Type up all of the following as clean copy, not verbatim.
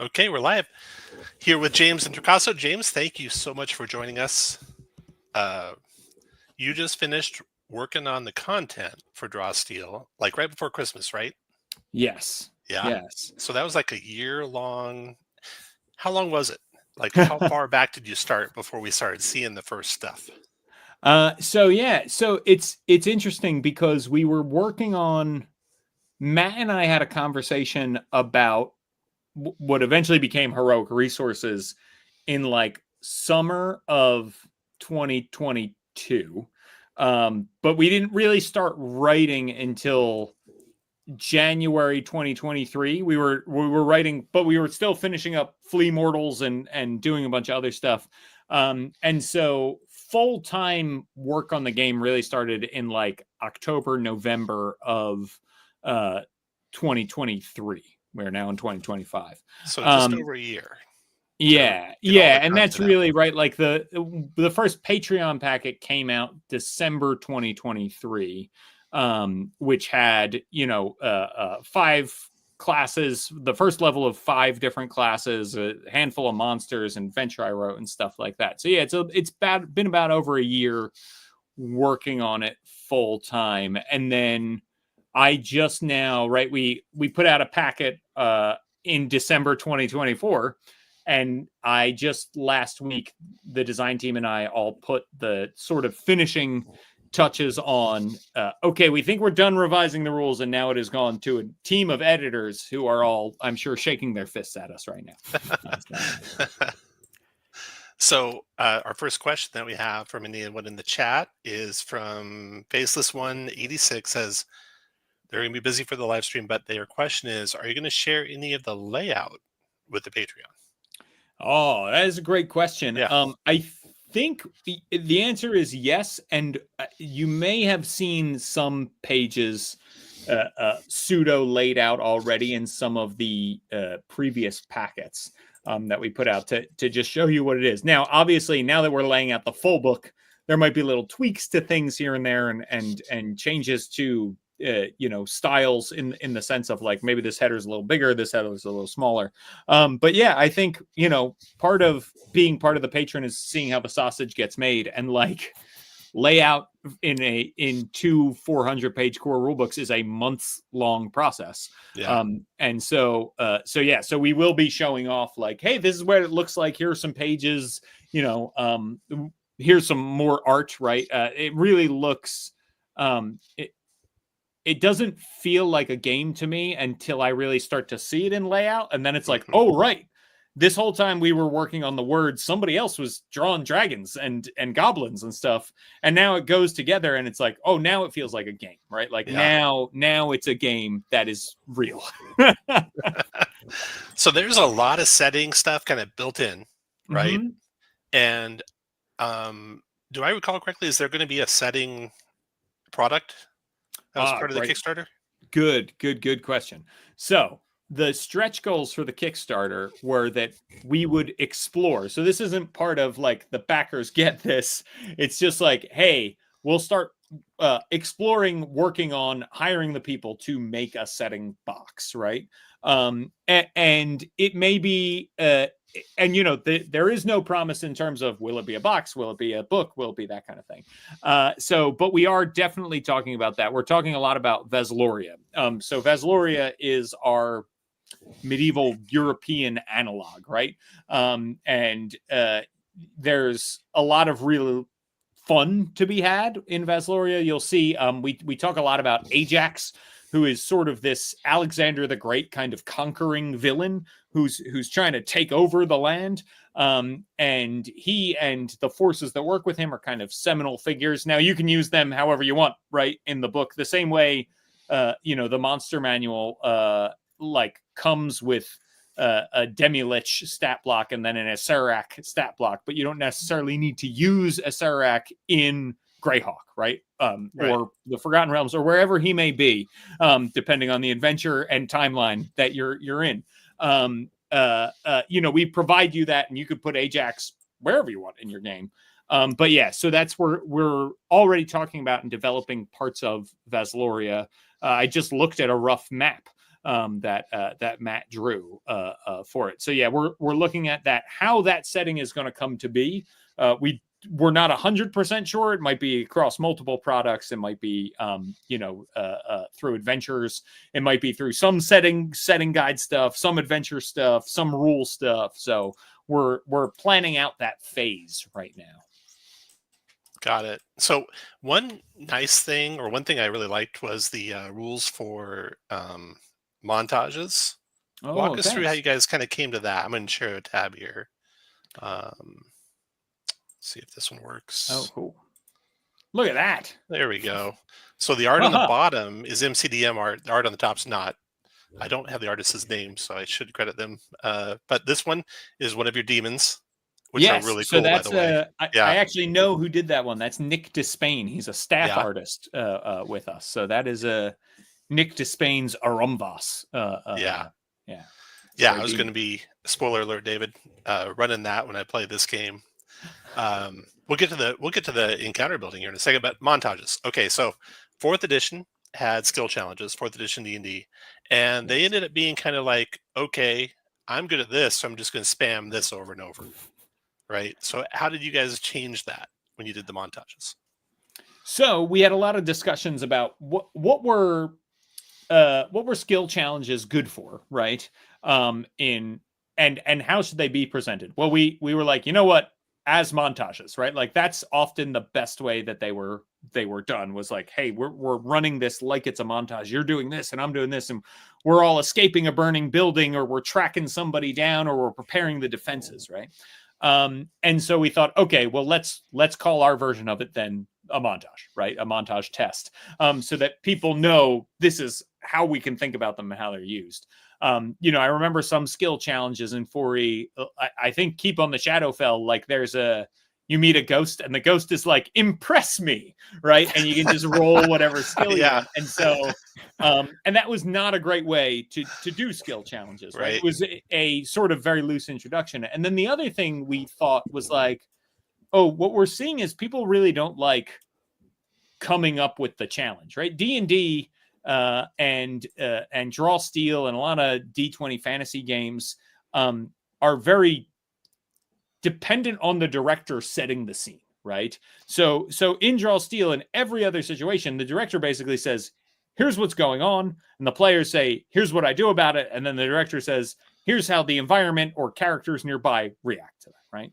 Okay, we're live here with James Introcaso. James, thank you so much for joining us. You just finished working on the content for Draw Steel, like right before Christmas, right? Yes. Yeah. Yes. So that was like a year long. How long was it? Like, how far back did you start before we started seeing the first stuff? So it's interesting because we were working on Matt and I had a conversation about what eventually became Heroic Resources in like summer of 2022. But we didn't really start writing until January 2023. We were writing, but we were still finishing up Flea Mortals and doing a bunch of other stuff. And so full time work on the game really started in like October, November of 2023. We're now in 2025. So just over a year to Yeah, get all the and that's content out. really right. Like the first Patreon packet came out December 2023, which had 5 classes, the first level of 5 different classes, a handful of monsters and adventure I wrote and stuff like that. So yeah, been about over a year working on it full time, and then I just now we put out a packet in December 2024. And I just last week, the design team and I all put the sort of finishing touches on, okay, we think we're done revising the rules, and now it has gone to a team of editors who are all, I'm sure, shaking their fists at us right now. So our first question that we have from anyone in the chat is from Faceless186, says they're going to be busy for the live stream, but their question is, are you going to share any of the layout with the Patreon? Oh, that is a great question. Yeah. I think the answer is yes, and you may have seen some pages pseudo laid out already in some of the previous packets that we put out to just show you what it is. Now, obviously, now that we're laying out the full book, there might be little tweaks to things here and there, and changes to styles in the sense of like maybe this header is a little bigger, this header is a little smaller. But yeah, I think part of being part of the patron is seeing how the sausage gets made, and like layout in 2 400-page core rulebooks is a months long process. Yeah. And so we will be showing off like, hey, this is what it looks like, here are some pages, here's some more art, right? It really looks it doesn't feel like a game to me until I really start to see it in layout, and then it's like, oh right, this whole time we were working on the words, somebody else was drawing dragons and goblins and stuff, and now it goes together, and it's like, oh, now it feels like a game, right? Like now it's a game that is real. So there's a lot of setting stuff kind of built in, right? Mm-hmm. And do I recall correctly, is there going to be a setting product that was part of the Kickstarter? Good question. So the stretch goals for the Kickstarter were that we would explore. So this isn't part of like the backers get this. It's just like, hey, we'll start exploring, working on hiring the people to make a setting box, right? And it may be and there is no promise in terms of will it be a box, will it be a book, will it be that kind of thing. But we are definitely talking about that. We're talking a lot about Vesloria. So Vesloria is our medieval European analog, right? And there's a lot of real fun to be had in Vesloria. You'll see we talk a lot about Ajax, who is sort of this Alexander the Great kind of conquering villain who's trying to take over the land. And he and the forces that work with him are kind of seminal figures. Now, you can use them however you want, right, in the book. The same way, the monster manual comes with a Demi-Lich stat block and then an Acererak stat block, but you don't necessarily need to use Acererak in Greyhawk, right? Or the Forgotten Realms, or wherever he may be, depending on the adventure and timeline that you're in. We provide you that, and you could put Ajax wherever you want in your game. But yeah, so that's where we're already talking about and developing parts of Vesloria. I just looked at a rough map that Matt drew for it. So yeah, we're looking at that, how that setting is going to come to be. We're not 100% sure. It might be across multiple products. It might be, through adventures. It might be through some setting guide stuff, some adventure stuff, some rule stuff. So we're planning out that phase right now. Got it. So one nice thing, or one thing I really liked, was the rules for montages. Walk us through how Thanks. you guys kind of came to that. I'm going to share a tab here. See if this one works. Oh, cool. Look at that. There we go. So the art on the bottom is MCDM art. The art on the top's not. I don't have the artist's name, so I should credit them. But this one is one of your demons, which are really cool, by the way. I actually know who did that one. That's Nick Despain. He's a staff artist with us. So that is Nick Despain's Arumbas. I was going to be, spoiler alert, David, running that when I play this game. We'll get to the encounter building here in a second, but montages. Okay, so 4th edition had skill challenges, 4th edition D&D, and they ended up being kind of like, okay, I'm good at this, so I'm just going to spam this over and over, right? So how did you guys change that when you did the montages? So we had a lot of discussions about what were skill challenges good for, right? And how should they be presented? Well, we were like, you know what? As montages, right? Like that's often the best way that they were done, was like, hey, we're running this like it's a montage. You're doing this and I'm doing this, and we're all escaping a burning building, or we're tracking somebody down, or we're preparing the defenses, right? And so we thought, okay, well, let's call our version of it then a montage, right? A montage test, so that people know this is how we can think about them and how they're used. I remember some skill challenges in 4E. I think Keep on the Shadowfell, like you meet a ghost and the ghost is like, impress me, right? And you can just roll whatever skill you want. And so, and that was not a great way to do skill challenges, right? It was a sort of very loose introduction. And then the other thing we thought was like, oh, what we're seeing is people really don't like coming up with the challenge, right? D&D and Draw Steel and a lot of D20 fantasy games are very dependent on the director setting the scene, right? So in Draw Steel and every other situation, the director basically says, here's what's going on, and the players say, here's what I do about it, and then the director says, here's how the environment or characters nearby react to that, right?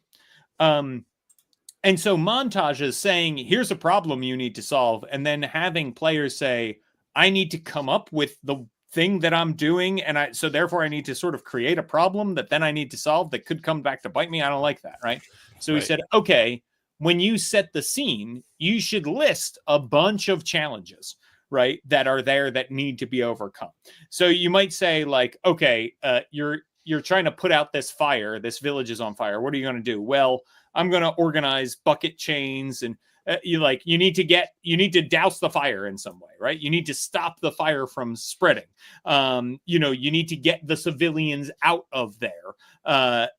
And so montages saying, here's a problem you need to solve, and then having players say, I need to come up with the thing that I'm doing, and so therefore I need to sort of create a problem that then I need to solve that could come back to bite me. I don't like that, right? So we said, okay, when you set the scene, you should list a bunch of challenges, right, that are there that need to be overcome. So you might say, like, okay, you're trying to put out this fire, this village is on fire. What are you going to do? Well, I'm going to organize bucket chains, and you need to douse the fire in some way, right? You need to stop the fire from spreading. You need to get the civilians out of there.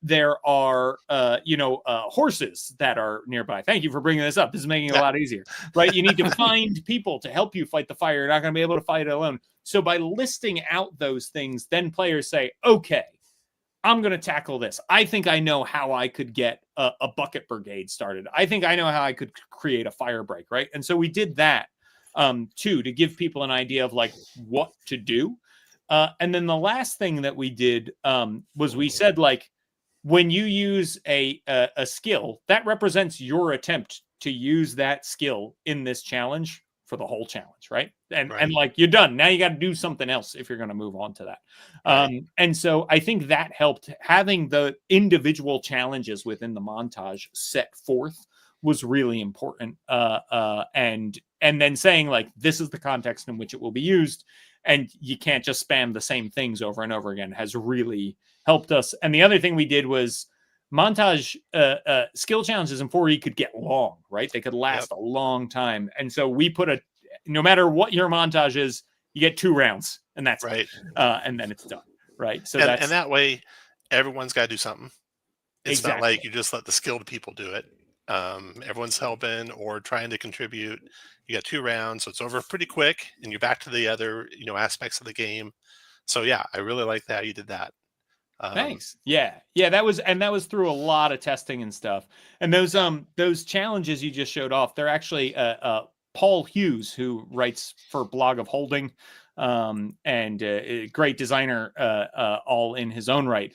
There are, horses that are nearby. Thank you for bringing this up. This is making it a lot easier, right? You need to find people to help you fight the fire. You're not going to be able to fight it alone. So by listing out those things, then players say, okay, I'm going to tackle this. I think I know how I could get a bucket brigade started. I think I know how I could create a fire break, right? And so we did that too, to give people an idea of like what to do. And then the last thing that we did was we said, like, when you use a skill, that represents your attempt to use that skill in this challenge for the whole challenge, right? And like, you're done. Now you got to do something else if you're going to move on to that. And so I think that helped. Having the individual challenges within the montage set forth was really important. And then saying, like, this is the context in which it will be used, and you can't just spam the same things over and over again, has really helped us. And the other thing we did was montage skill challenges in 4E could get long, right? They could last a long time. And so we put no matter what your montage is, you get 2 rounds, and that's it. And then it's done, right? So and that way, everyone's got to do something. It's not like you just let the skilled people do it. Everyone's helping or trying to contribute. You got 2 rounds, so it's over pretty quick, and you're back to the other, aspects of the game. So yeah, I really like that you did that. Thanks. Yeah. That was through a lot of testing and stuff. And those challenges you just showed off, they're actually Paul Hughes, who writes for Blog of Holding, and a great designer, all in his own right,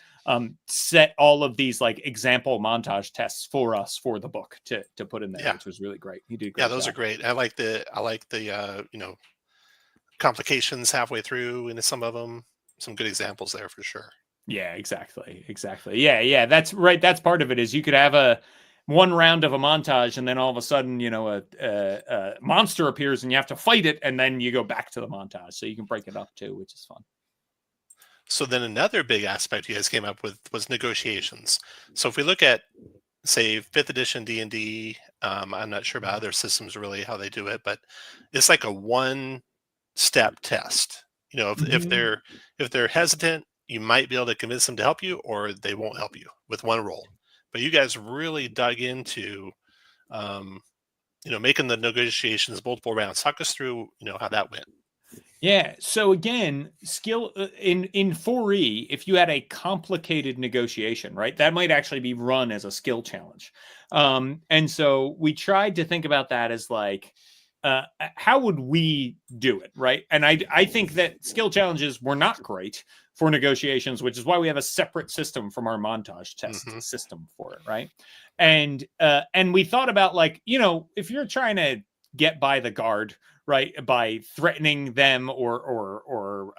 set all of these like example montage tests for us for the book to put in there, which was really great. He did a great Yeah, those job. are great. I like the complications halfway through into some of them. Some good examples there for sure. Yeah, exactly. Yeah, that's right. That's part of it. Is you could have one round of a montage, and then all of a sudden, a monster appears, and you have to fight it, and then you go back to the montage. So you can break it up too, which is fun. So then another big aspect you guys came up with was negotiations. So if we look at, say, 5th edition D&D, I'm not sure about other systems really how they do it, but it's like a one-step test. If they're hesitant, you might be able to convince them to help you, or they won't help you with one roll. But you guys really dug into, making the negotiations multiple rounds. Talk us through, how that went. Yeah. So again, skill in 4E, if you had a complicated negotiation, right, that might actually be run as a skill challenge. And so we tried to think about that as like, how would we do it, right? And I think that skill challenges were not great for negotiations, which is why we have a separate system from our montage test system for it, right? And we thought about like, if you're trying to get by the guard, right, by threatening them or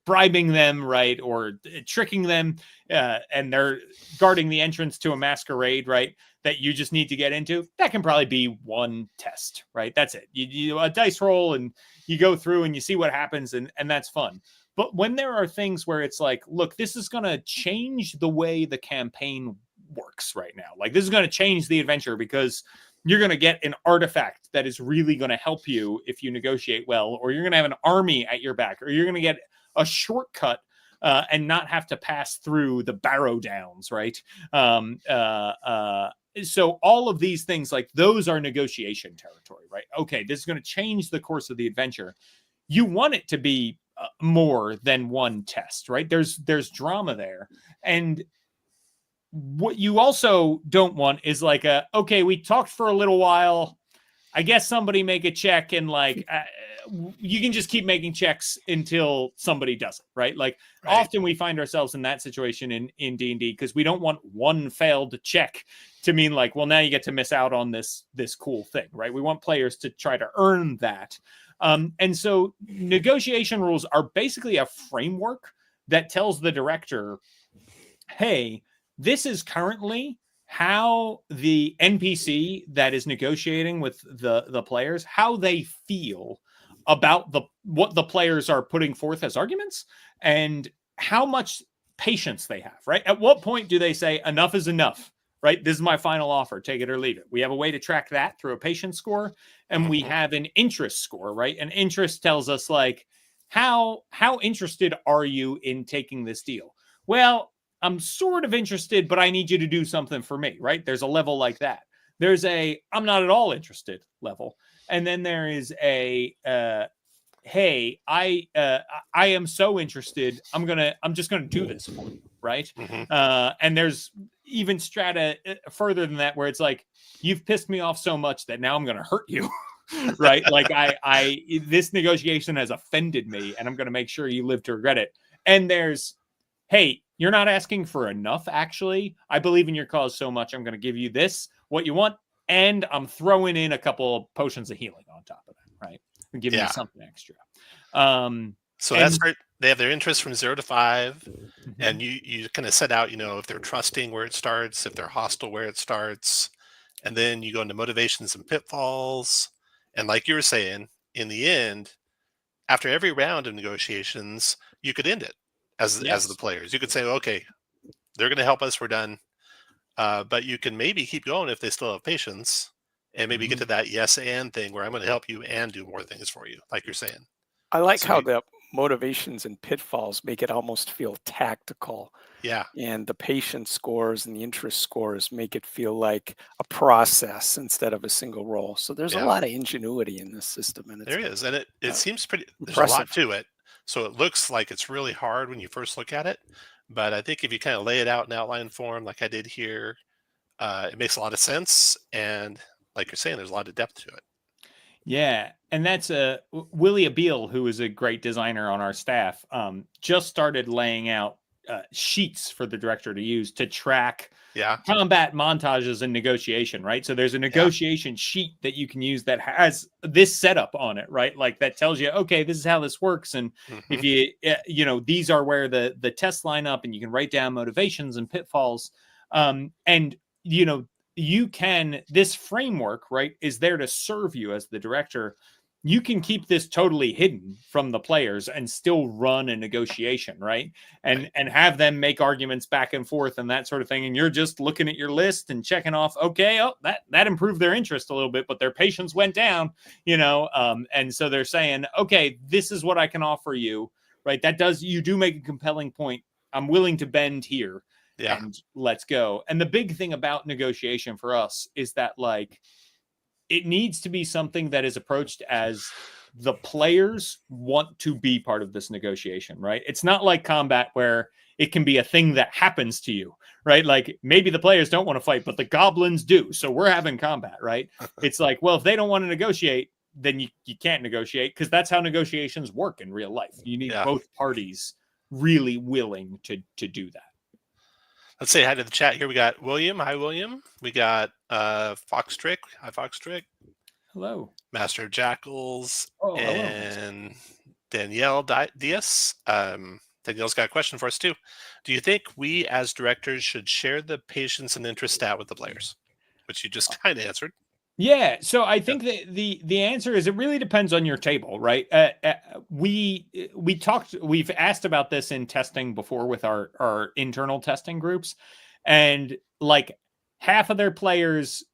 bribing them, right, or tricking them, and they're guarding the entrance to a masquerade, right, that you just need to get into, that can probably be one test, right? That's it. You a dice roll and you go through and you see what happens, and that's fun. But when there are things where it's like, look, this is going to change the way the campaign works right now. Like this is going to change the adventure because you're going to get an artifact that is really going to help you if you negotiate well, or you're going to have an army at your back, or you're going to get a shortcut and not have to pass through the Barrow Downs, right? So all of these things, like those are negotiation territory, right? Okay, this is going to change the course of the adventure. You want it to be more than one test, right? There's drama there. And what you also don't want is like okay, we talked for a little while, I guess somebody make a check, and like you can just keep making checks until somebody does it, right? Like often we find ourselves in that situation in D&D because we don't want one failed check to mean like, well, now you get to miss out on this cool thing, right? We want players to try to earn that. And so negotiation rules are basically a framework that tells the director, hey, this is currently how the NPC that is negotiating with the players, how they feel about what the players are putting forth as arguments, and how much patience they have, right? At what point do they say enough is enough, right? This is my final offer, take it or leave it. We have a way to track that through a patience score, and we have an interest score, right? An interest tells us like, how interested are you in taking this deal? Well, I'm sort of interested, but I need you to do something for me, right? There's a level like that. There's a I'm not at all interested level. And then there is a hey, I am so interested. I'm just gonna do this for you, right? And there's even strata further than that where it's like, you've pissed me off so much that now I'm gonna hurt you. Right? Like I this negotiation has offended me, and I'm gonna make sure you live to regret it. And there's, hey, you're not asking for enough, actually. I believe in your cause so much, I'm going to give you this, what you want, and I'm throwing in a couple potions of healing on top of that, right? I'm giving you something extra. So that's right. They have their interest from 0 to 5, and you kind of set out, if they're trusting where it starts, if they're hostile where it starts, and then you go into motivations and pitfalls. And like you were saying, in the end, after every round of negotiations, you could end it. As the players, you could say, okay, they're going to help us, we're done, but you can maybe keep going if they still have patience, and maybe get to that yes and thing where I'm going to help you and do more things for you, like you're saying. I like how the motivations and pitfalls make it almost feel tactical. Yeah. And the patience scores and the interest scores make it feel like a process instead of a single roll. So there's a lot of ingenuity in this system, and there is, and it seems pretty. There's impressive. a lot to it. So it looks like it's really hard when you first look at it. But I think if you kind of lay it out in outline form, like I did here, it makes a lot of sense. And like you're saying, there's a lot of depth to it. Yeah, and that's Willie Abiel, who is a great designer on our staff, just started laying out sheets for the director to use to track Yeah. combat montages and negotiation, right? So there's a Yeah. negotiation sheet that you can use that has this setup on it, right? Like that tells you, okay, this is how this works, and if you, you know, these are where the tests line up, and you can write down motivations and pitfalls, and you know, you can, this framework, right, is there to serve you as the director. You can keep this totally hidden from the players and still run a negotiation, right? And have them make arguments back and forth and that sort of thing. And you're just looking at your list and checking off, okay, oh, that improved their interest a little bit, but their patience went down, you know. And so they're saying, okay, this is what I can offer you, right? That does, you do make a compelling point. I'm willing to bend here. Yeah. And let's go. And the big thing about negotiation for us is that, like, it needs to be something that is approached as the players want to be part of this negotiation, right? It's not like combat where it can be a thing that happens to you, right? Like maybe the players don't want to fight, but the goblins do. So we're having combat, right? It's like, well, if they don't want to negotiate, then you can't negotiate, because that's how negotiations work in real life. You need both parties really willing to do that. Let's say hi to the chat here. We got William. Hi, William. We got Foxtrick. Hi, Foxtrick. Hello. Master of Jackals. Oh, and Danielle Diaz. Danielle's got a question for us too. Do you think we as directors should share the patience and interest stat with the players? Which you just kind of answered. Yeah, so I think that the answer is it really depends on your table, right? We've asked about this in testing before with our internal testing groups, and like half of their players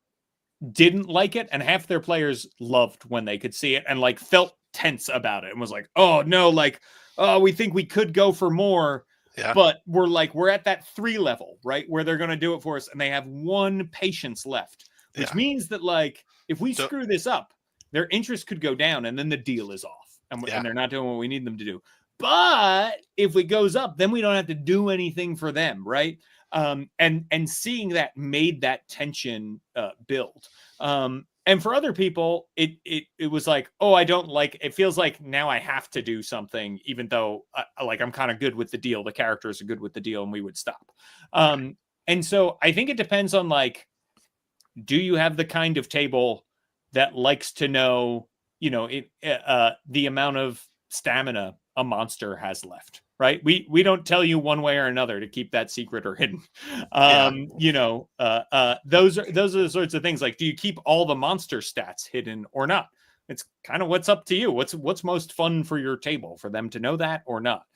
didn't like it, and half of their players loved when they could see it and like felt tense about it and was like, oh no, like, oh, we think we could go for more. Yeah. But we're at that 3 level, right? Where they're going to do it for us, and they have 1 patience left. Which means that, like, if we screw this up, their interest could go down, and then the deal is off, and they're not doing what we need them to do. But if it goes up, then we don't have to do anything for them, right? And seeing that made that tension build. And for other people, it was like, oh, I don't like. It feels like now I have to do something, even though like I'm kind of good with the deal. The characters are good with the deal, and we would stop. And so I think it depends on, like, do you have the kind of table that likes to know, you know, the amount of stamina a monster has left, right? We don't tell you one way or another to keep that secret or hidden. You know, those are the sorts of things. Like, do you keep all the monster stats hidden or not? It's kind of what's up to you. What's most fun for your table, for them to know that or not?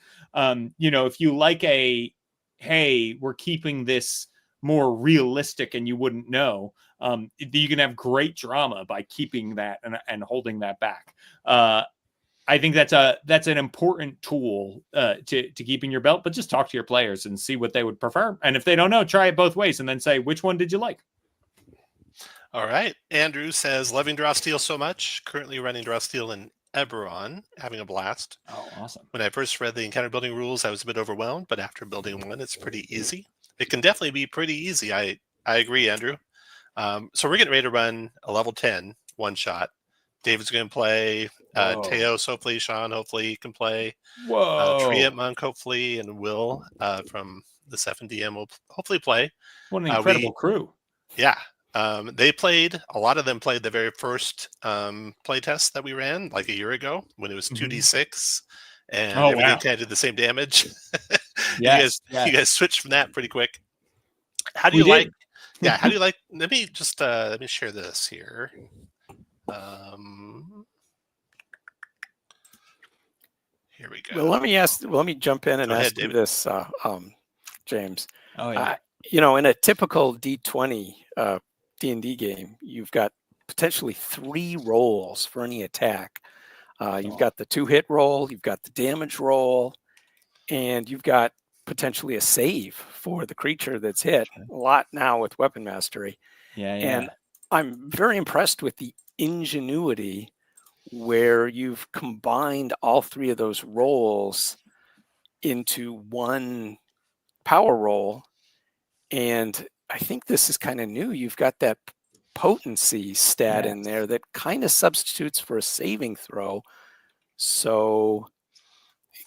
You know, if you like hey, we're keeping this more realistic and you wouldn't know, you can have great drama by keeping that and holding that back. I think that's an important tool to keep in your belt, but just talk to your players and see what they would prefer. And if they don't know, try it both ways and then say, which one did you like? All right. Andrew says, loving Draw Steel so much. Currently running Draw Steel in Eberron, having a blast. Oh, awesome. When I first read the encounter building rules, I was a bit overwhelmed, but after building one, it's pretty easy. It can definitely be pretty easy. I agree, Andrew. So we're getting ready to run a level 10 one-shot. David's going to play. Teos, hopefully. Sean, hopefully, can play. Triet Monk, hopefully, and Will from the 7DM will hopefully play. What an incredible crew. Yeah. They played, a lot of them played the very first play test that we ran like a year ago when it was 2d6 and everything kind of did the same damage. Yes, you guys switched from that pretty quick. How do you like? Yeah, how do you like? Let me just let me share this here. Here we go. Well, let me jump in and ask you this, James. Oh yeah. You know, in a typical D20 D&D game, you've got potentially 3 rolls for any attack. You've got the 2-hit roll, you've got the damage roll, and you've got potentially a save for the creature that's hit. A lot now with Weapon Mastery. Yeah. And I'm very impressed with the ingenuity where you've combined all three of those roles into one power roll. And I think this is kind of new. You've got that potency stat in there that kind of substitutes for a saving throw. So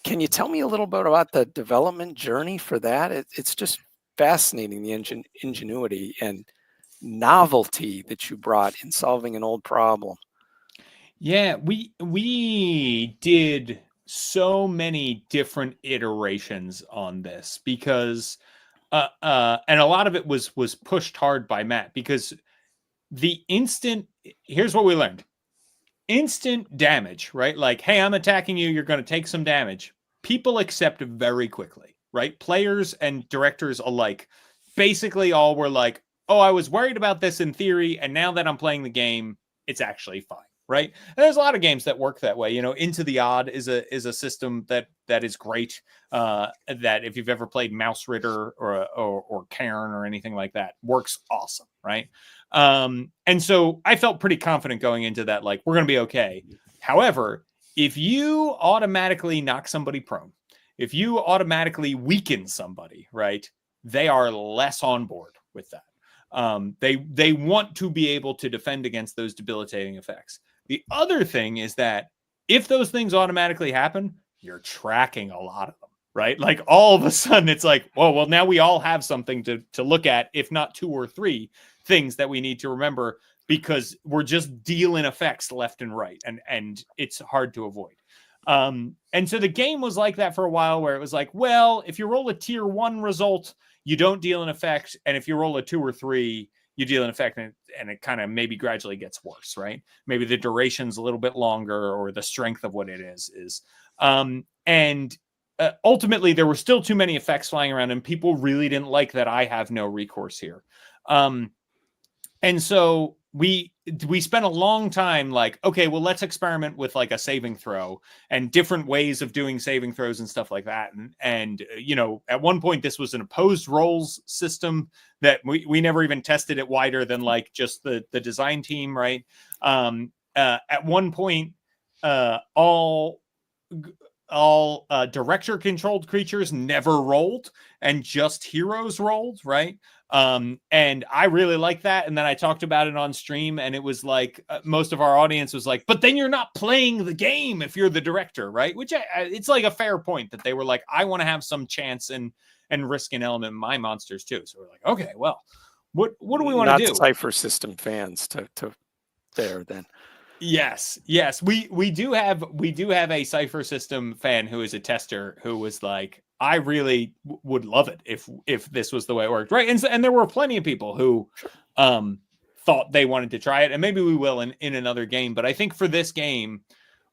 can you tell me a little bit about the development journey for that? It's just fascinating, the ingenuity and novelty that you brought in solving an old problem. Yeah, we did so many different iterations on this because and a lot of it was pushed hard by Matt, because here's what we learned. Instant damage, right? Like, hey, I'm attacking you, you're going to take some damage. People accept very quickly, right? Players and directors alike basically all were like, oh, I was worried about this in theory, and now that I'm playing the game, it's actually fine, right? And there's a lot of games that work that way. You know, Into the Odd is a system that is great. That if you've ever played Mouse Ritter or Cairn or anything like that, works awesome, right? And so I felt pretty confident going into that, like, we're going to be okay. However, if you automatically knock somebody prone, if you automatically weaken somebody, right, they are less on board with that. They want to be able to defend against those debilitating effects. The other thing is that if those things automatically happen, you're tracking a lot of them, right? Like, all of a sudden it's like, well, now we all have something to look at, if not 2 or 3 things that we need to remember, because we're just dealing effects left and right, and it's hard to avoid. And so the game was like that for a while, where it was like, well, if you roll a tier 1 result, you don't deal an effect, and if you roll a 2 or 3, you deal an effect, and it kind of maybe gradually gets worse, right? Maybe the duration's a little bit longer, or the strength of what it is. And ultimately, there were still too many effects flying around, and people really didn't like that I have no recourse here. And so we spent a long time like, okay, well, let's experiment with like a saving throw and different ways of doing saving throws and stuff like that. And you know, at one point this was an opposed rolls system that we never even tested it wider than like just the design team, right? At one point, all director controlled creatures never rolled, and just heroes rolled, right? And I really like that. And then I talked about it on stream, and it was like, most of our audience was like, but then you're not playing the game if you're the director, right? Which it's like a fair point, that they were like, I want to have some chance and risk an element in my monsters too. So we're like, okay, well, what do we want to do? Not Cypher system fans to there then. Yes. We do have a Cypher system fan who is a tester, who was like, I really would love it if this was the way it worked, right? And there were plenty of people who thought they wanted to try it, and maybe we will in another game. But I think for this game,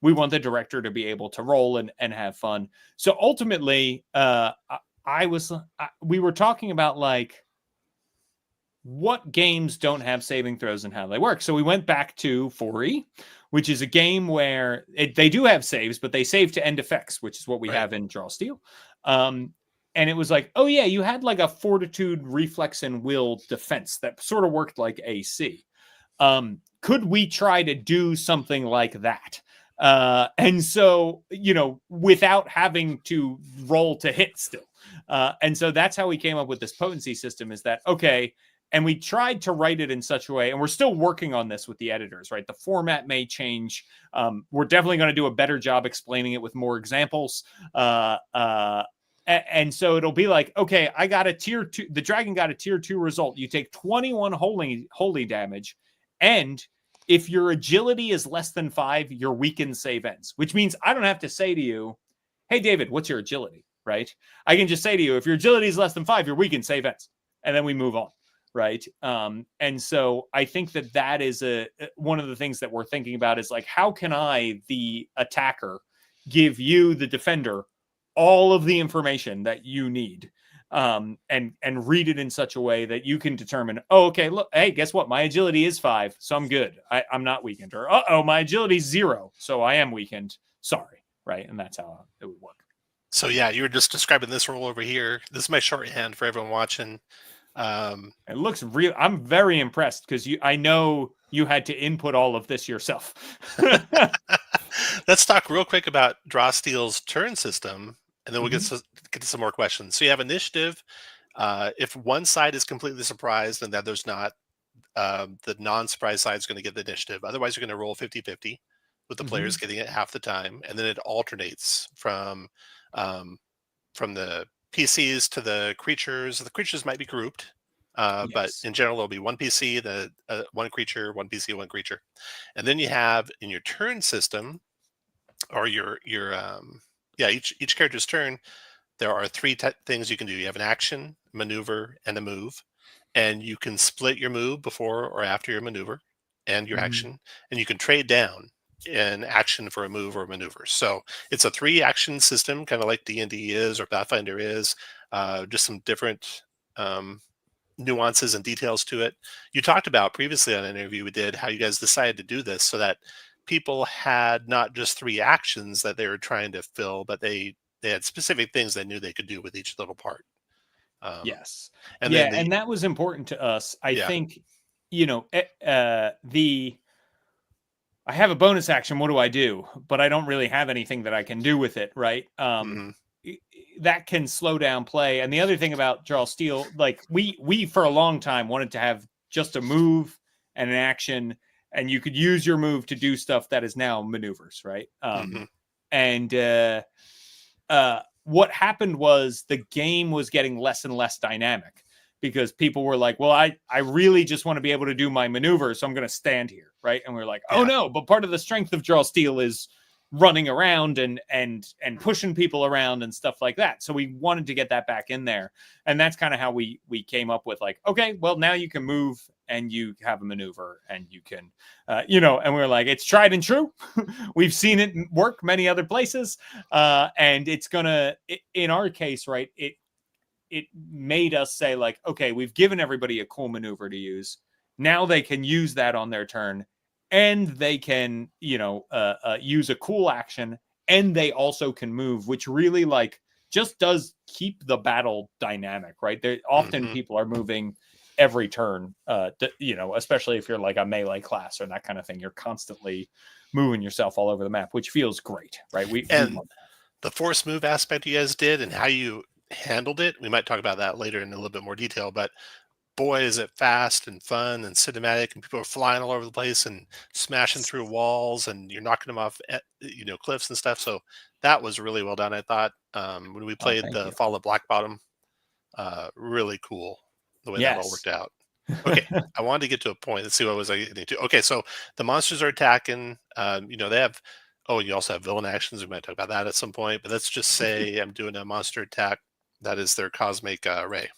we want the director to be able to roll and have fun. So ultimately, we were talking about like, what games don't have saving throws and how they work. So we went back to 4E, which is a game where they do have saves, but they save to end effects, which is what we have in Draw Steel. And it was like, oh yeah, you had like a fortitude, reflex, and will defense that sort of worked like AC. Could we try to do something like that? And so, you know, without having to roll to hit still. And so that's how we came up with this potency system, is that, okay, and we tried to write it in such a way, and we're still working on this with the editors, right? The format may change. We're definitely going to do a better job explaining it with more examples. And so it'll be like, okay, I got a tier 2. The dragon got a tier 2 result. You take 21 holy damage. And if your agility is less than 5, your weakened save ends, which means I don't have to say to you, hey, David, what's your agility, right? I can just say to you, if your agility is less than 5, your weakened save ends. And then we move on. Right. And so I think that is one of the things that we're thinking about, is like, how can I, the attacker, give you, the defender, all of the information that you need, and read it in such a way that you can determine, oh, okay, look, hey, guess what? My agility is 5, so I'm good. I'm not weakened. Or, my agility is 0, so I am weakened. Sorry. Right. And that's how it would work. So yeah, you were just describing this roll over here. This is my shorthand for everyone watching. It looks real. I'm very impressed, because I know you had to input all of this yourself. Let's talk real quick about Draw Steel's turn system, and then we'll Mhm. get to some more questions. So you have initiative. If one side is completely surprised and the other's not, the non-surprise side is going to get the initiative. Otherwise, you're going to roll 50-50 with the players Mhm. getting it half the time, and then it alternates um, from the PCs to the creatures. The creatures might be grouped, but Yes. in general, there'll be one PC, one creature, one PC, one creature, and then you have in your turn system or your yeah, each character's turn. There are three things you can do. You have an action, maneuver, and a move, and you can split your move before or after your maneuver and your Mhm. action, and you can trade down an action for a move or a maneuver. So it's a 3 action system, kind of like D&D is or Pathfinder is. Just some different um, nuances and details to it. You talked about previously on an interview we did how you guys decided to do this so that people had not just 3 actions that they were trying to fill, but they had specific things they knew they could do with each little part. Um, Yes. and then Yeah, the and that was important to us. I yeah, think, the I have a bonus action. What do I do? But I don't really have anything that I can do with it, right? hmm That can slow down play. And the other thing about Draw Steel, like we for a long time wanted to have just a move and an action, and you could use your move to do stuff that is now maneuvers, right? hmm And what happened was the game was getting less and less dynamic because people were like, well, I really just want to be able to do my maneuver, so I'm going to stand here, right? And we're like, oh yeah, no, but part of the strength of Draw Steel is running around and pushing people around and stuff like that. So we wanted to get that back in there, and that's kind of how we came up with like, okay, well now you can move and you have a maneuver and you can, and we were like, it's tried and true. We've seen it work many other places, and it's gonna, in our case, right? It made us say like, okay, we've given everybody a cool maneuver to use. Now they can use that on their turn, and they can, use a cool action, and they also can move, which really like just does keep the battle dynamic, right? There often hmm people are moving every turn, especially if you're like a melee class or that kind of thing. You're constantly moving yourself all over the map, which feels great, right? We and love the force move aspect you guys did and how you handled it. We might talk about that later in a little bit more detail, but boy, is it fast and fun and cinematic, and people are flying all over the place and smashing that. through walls, and you're knocking them off, cliffs and stuff. So that was really well done. I thought when we Oh, played thank the you. Fall of Black Bottom, really cool the way that all Yes. worked out. Okay, I wanted to get to a point. Let's see what was I getting to. Okay, so the monsters are attacking. They have. Oh, and you also have villain actions. We might talk about that at some point. But let's just say I'm doing a monster attack. That is their cosmic ray.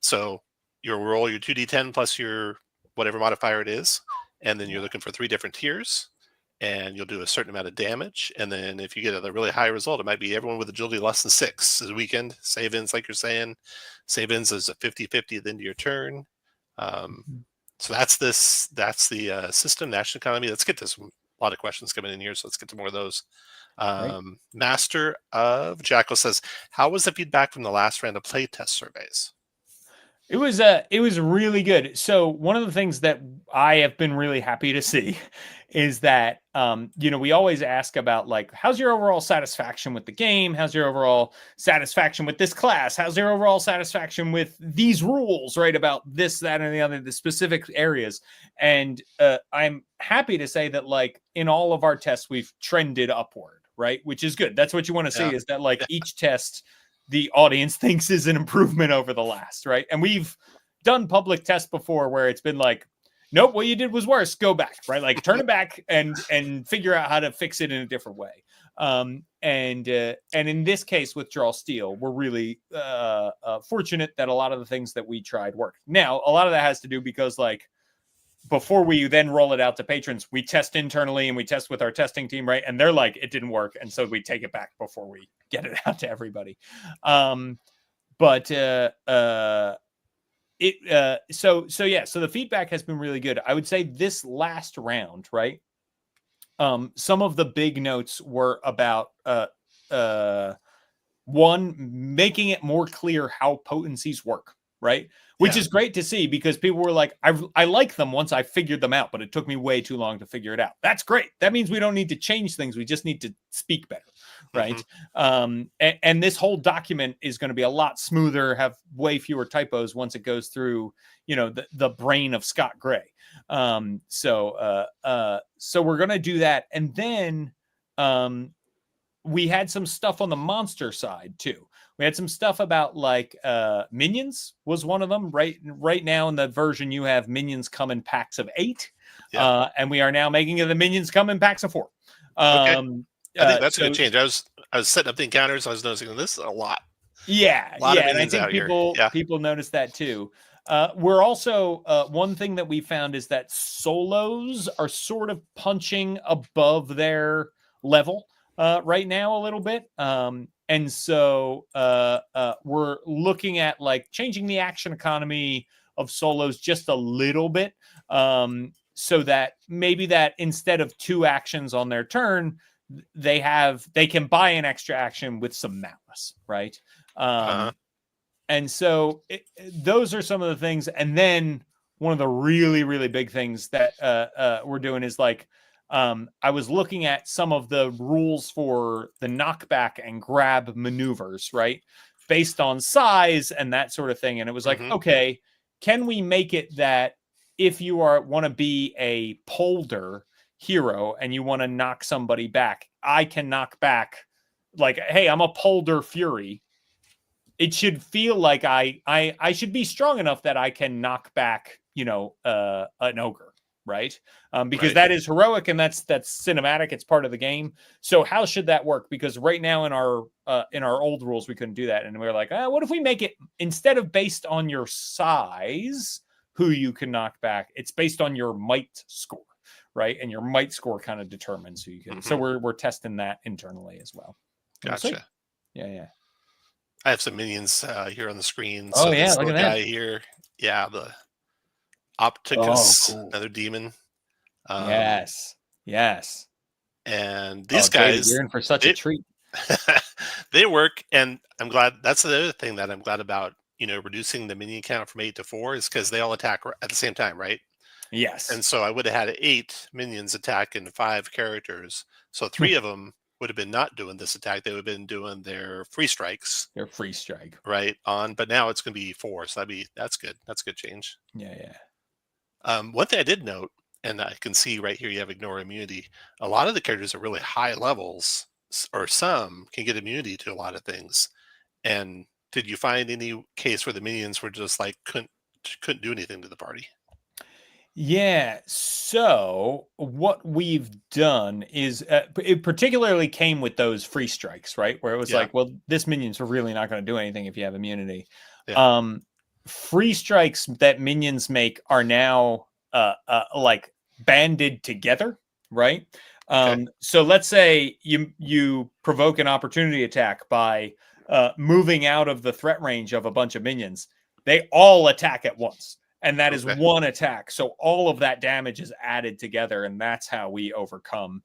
So you'll roll your 2d10 plus your whatever modifier it is, and then you're Yeah. looking for 3 different tiers, and you'll do a certain amount of damage. And then if you get a really high result, it might be everyone with agility less than 6 is a weekend. Save ins, like you're saying. Save ins is a 50-50 at the end of your turn. Um, Mhm. so that's this. That's the system, national economy. Let's get to a lot of questions coming in here. So let's get to more of those. Great. Master of Jackal says, "How was the feedback from the last round of playtest surveys?" It was really good. So one of the things that I have been really happy to see is that we always ask about like how's your overall satisfaction with the game? How's your overall satisfaction with this class? How's your overall satisfaction with these rules, right? About this, that, and the other, the specific areas. And I'm happy to say that like in all of our tests, we've trended upward, right? Which is good. That's what you want to Yeah. see is that like each test the audience thinks is an improvement over the last, right? And we've done public tests before where it's been like, nope, what you did was worse. Go back, right? Like turn it back and figure out how to fix it in a different way. And in this case with Draw Steel, we're really fortunate that a lot of the things that we tried worked. Now, a lot of that has to do because like before we then roll it out to patrons, we test internally and we test with our testing team, right? And they're like, it didn't work. And so we take it back before we get it out to everybody. But so the feedback has been really good. I would say this last round, right? Some of the big notes were about one, making it more clear how potencies work. right? Which Yeah. is great to see, because people were like, I like them once I figured them out, but it took me way too long to figure it out. That's great. That means we don't need to change things. We just need to speak better, right? And this whole document is going to be a lot smoother, have way fewer typos once it goes through, the brain of Scott Gray. So we're going to do that. And then we had some stuff on the monster side too. We had some stuff about like minions was one of them. Right now in the version you have minions come in packs of 8. Yeah. And we are now making the minions come in packs of 4. Okay. I think that's a good change. I was setting up the encounters. I was noticing this is a lot. Yeah, A lot of and I minions think out here. people noticed that too. We're also one thing that we found is that solos are sort of punching above their level right now a little bit. And so we're looking at like changing the action economy of solos just a little bit, so that maybe that instead of 2 actions on their turn, they can buy an extra action with some malice, right? And so those are some of the things. And then one of the really, really big things that we're doing is like, I was looking at some of the rules for the knockback and grab maneuvers, right? Based on size and that sort of thing. And it was like, okay, can we make it that if you want to be a polder hero and you want to knock somebody back, I can knock back, like, hey, I'm a polder fury. It should feel like I should be strong enough that I can knock back, an ogre. Right. Because that is heroic and that's cinematic. It's part of the game. So how should that work? Because right now in our old rules, we couldn't do that. And we were like, what if we make it, instead of based on your size, who you can knock back, it's based on your might score. Right. And your might score kind of determines who you can. So we're testing that internally as well. Gotcha. Yeah. I have some minions here on the screen. Oh, So yeah, this look little at that. guy here. Yeah, the Opticus, cool. another demon. Yes. And these David, guys, you're in for such a treat. they work, and I'm glad. That's the other thing that I'm glad about. Reducing the minion count from 8 to 4 is because they all attack at the same time, right? Yes. And so I would have had 8 minions attack in 5 characters. So 3 of them would have been not doing this attack. They would have been doing their free strikes. Their free strike. Right on. But now it's going to be 4. So that's good. That's a good change. Yeah. One thing I did note, and I can see right here, you have ignore immunity. A lot of the characters at really high levels, or some can get immunity to a lot of things. And did you find any case where the minions were just like couldn't do anything to the party? Yeah. So what we've done is it particularly came with those free strikes, right? Where it was like, well, this minion's really not going to do anything if you have immunity. Yeah. Free strikes that minions make are now like banded together, right? So let's say you provoke an opportunity attack by moving out of the threat range of a bunch of minions. They all attack at once. And that is one attack. So all of that damage is added together, and that's how we overcome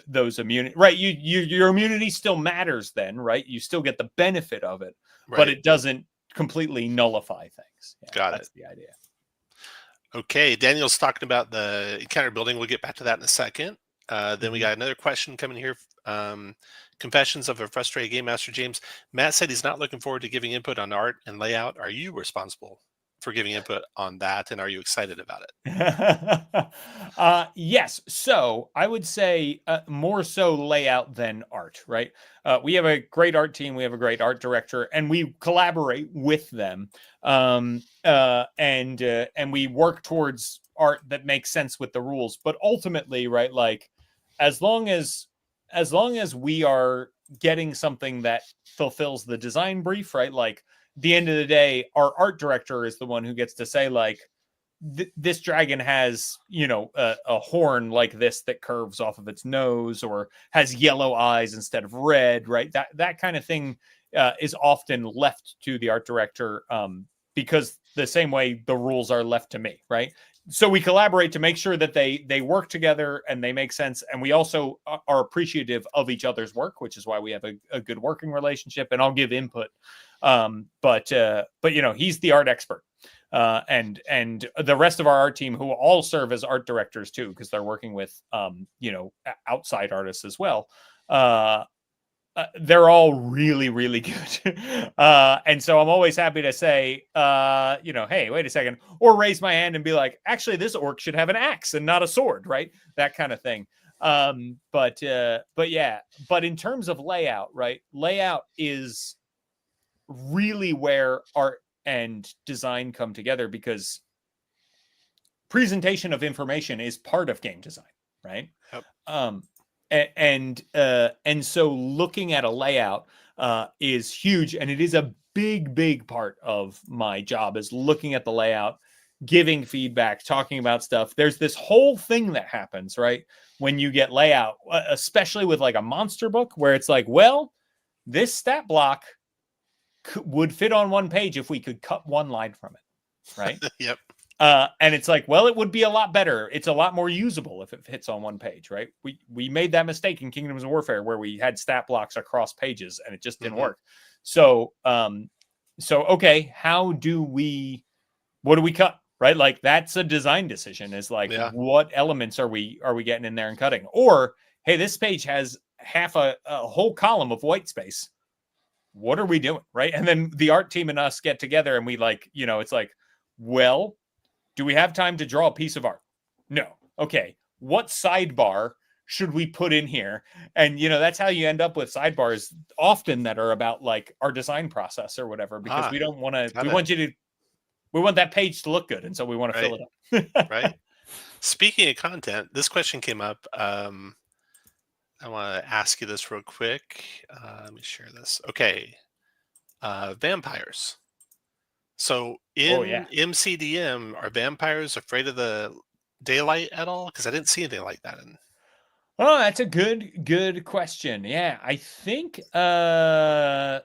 those immunity. Right? Your immunity still matters then, right? You still get the benefit of it, but it doesn't completely nullify things. Yeah, that's the idea. Okay, Daniel's talking about the encounter building. We'll get back to that in a second. Then we got another question coming here. Confessions of a Frustrated Game Master, James. Matt said he's not looking forward to giving input on art and layout. Are you responsible for giving input on that, and are you excited about it? Yes. So I would say more so layout than art, right? We have a great art team. We have a great art director, and we collaborate with them. And we work towards art that makes sense with the rules. But ultimately, right, like as long as we are getting something that fulfills the design brief, right? Like at the end of the day, our art director is the one who gets to say, like, this dragon has, a horn like this that curves off of its nose, or has yellow eyes instead of red, right? That kind of thing is often left to the art director, because the same way the rules are left to me, right? so we collaborate to make sure that they work together and they make sense, and we also are appreciative of each other's work, which is why we have a good working relationship. And I'll give input, but he's the art expert, and the rest of our art team, who all serve as art directors too, because they're working with outside artists as well. They're all really, really good. And so I'm always happy to say, hey, wait a second, or raise my hand and be like, actually, this orc should have an axe and not a sword, right? That kind of thing. But in terms of layout, right? Layout is really where art and design come together, because presentation of information is part of game design, right? Yep. And so looking at a layout is huge, and it is a big part of my job, is looking at the layout, giving feedback, talking about stuff. There's this whole thing that happens, right, when you get layout, especially with like a monster book, where it's like, well, this stat block would fit on one page if we could cut one line from it, right? Yep. And it's like, well, it would be a lot better. It's a lot more usable if it fits on one page, right? We made that mistake in Kingdoms of Warfare where we had stat blocks across pages and it just didn't work. So okay, what do we cut, right? Like, that's a design decision, is like, what elements are we getting in there and cutting? Or, hey, this page has half a whole column of white space. What are we doing, right? And then the art team and us get together and we it's like, well, do we have time to draw a piece of art? No. Okay. What sidebar should we put in here? And, that's how you end up with sidebars often that are about like our design process or whatever, because we don't want to, we want that page to look good. And so we want to fill it up. Right. Speaking of content, this question came up. I want to ask you this real quick. Let me share this. Okay. Vampires. So in MCDM, are vampires afraid of the daylight at all? Because I didn't see anything like that in. Oh, that's a good question. Yeah, I think I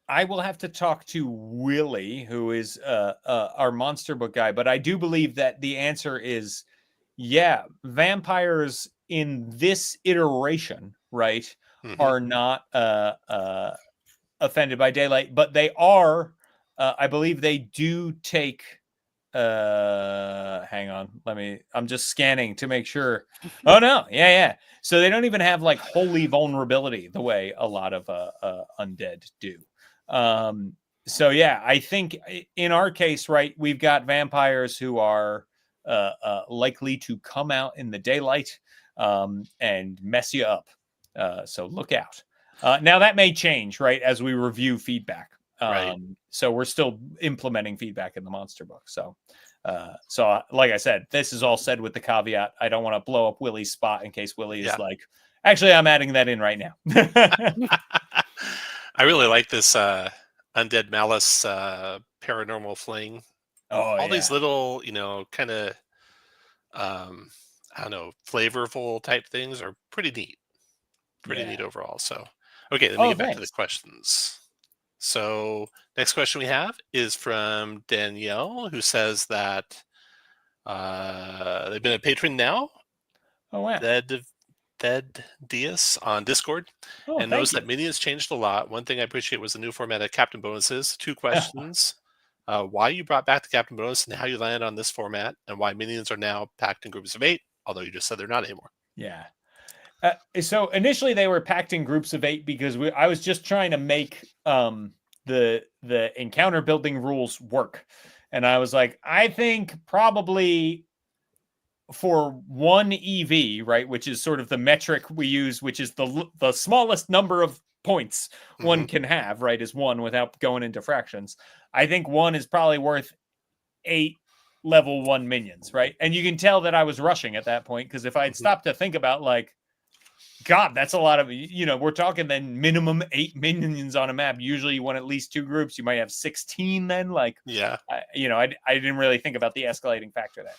will have to talk to Willie, who is our monster book guy. But I do believe that the answer is, yeah, vampires in this iteration, right, are not offended by daylight, but they are. I believe they do take. Hang on. I'm just scanning to make sure. Oh no, yeah. So they don't even have like holy vulnerability the way a lot of undead do. So yeah, I think in our case, right, we've got vampires who are likely to come out in the daylight and mess you up. So look out. Now that may change, right, as we review feedback. Right. So we're still implementing feedback in the monster book. So like I said, this is all said with the caveat, I don't want to blow up Willie's spot in case Willie is like, actually, I'm adding that in right now. I really like this Undead Malice paranormal fling. All these little, kind of, I don't know, flavorful type things are pretty neat. Pretty neat overall. So, okay, let me get back to the questions. So next question we have is from Danielle, who says that they've been a patron now. Oh, wow. Thed Diaz on Discord, and noticed that minions changed a lot. One thing I appreciate was the new format of captain bonuses. 2 questions. Why you brought back the captain bonus and how you landed on this format, and why minions are now packed in groups of 8, although you just said they're not anymore. Yeah. So initially they were packed in groups of 8 because I was just trying to make the encounter building rules work. And I was like, I think probably for 1 EV, right, which is sort of the metric we use, which is the smallest number of points one can have, right, is 1 without going into fractions. I think 1 is probably worth 8 level 1 minions, right? And you can tell that I was rushing at that point, because if I had stopped to think about, like, God, that's a lot of, we're talking then minimum 8 minions on a map. Usually you want at least 2 groups. You might have 16 then. Like, I didn't really think about the escalating factor there.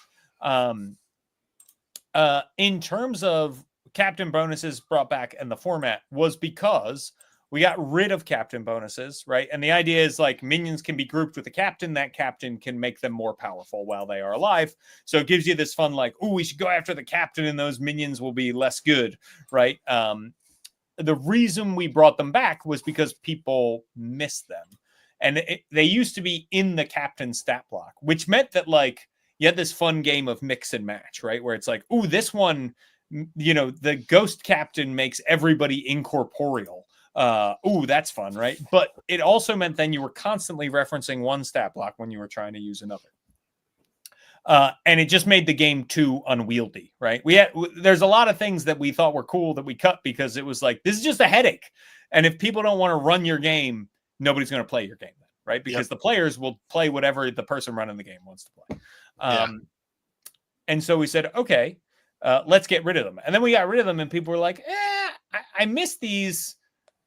In terms of captain bonuses brought back and the format was because we got rid of captain bonuses, right? And the idea is like minions can be grouped with a captain. That captain can make them more powerful while they are alive. So it gives you this fun, like, oh, we should go after the captain and those minions will be less good, right? The reason we brought them back was because people missed them. And they used to be in the captain stat block, which meant that like you had this fun game of mix and match, right? Where it's like, oh, this one, you know, the ghost captain makes everybody incorporeal. Oh, that's fun, right? But it also meant then you were constantly referencing one stat block when you were trying to use another. And it just made the game too unwieldy, right? There's a lot of things that we thought were cool that we cut because it was like, this is just a headache. And if people don't want to run your game, nobody's going to play your game then, right? Because the players will play whatever the person running the game wants to play. And so we said, okay, let's get rid of them. And then we got rid of them and people were like, I miss these,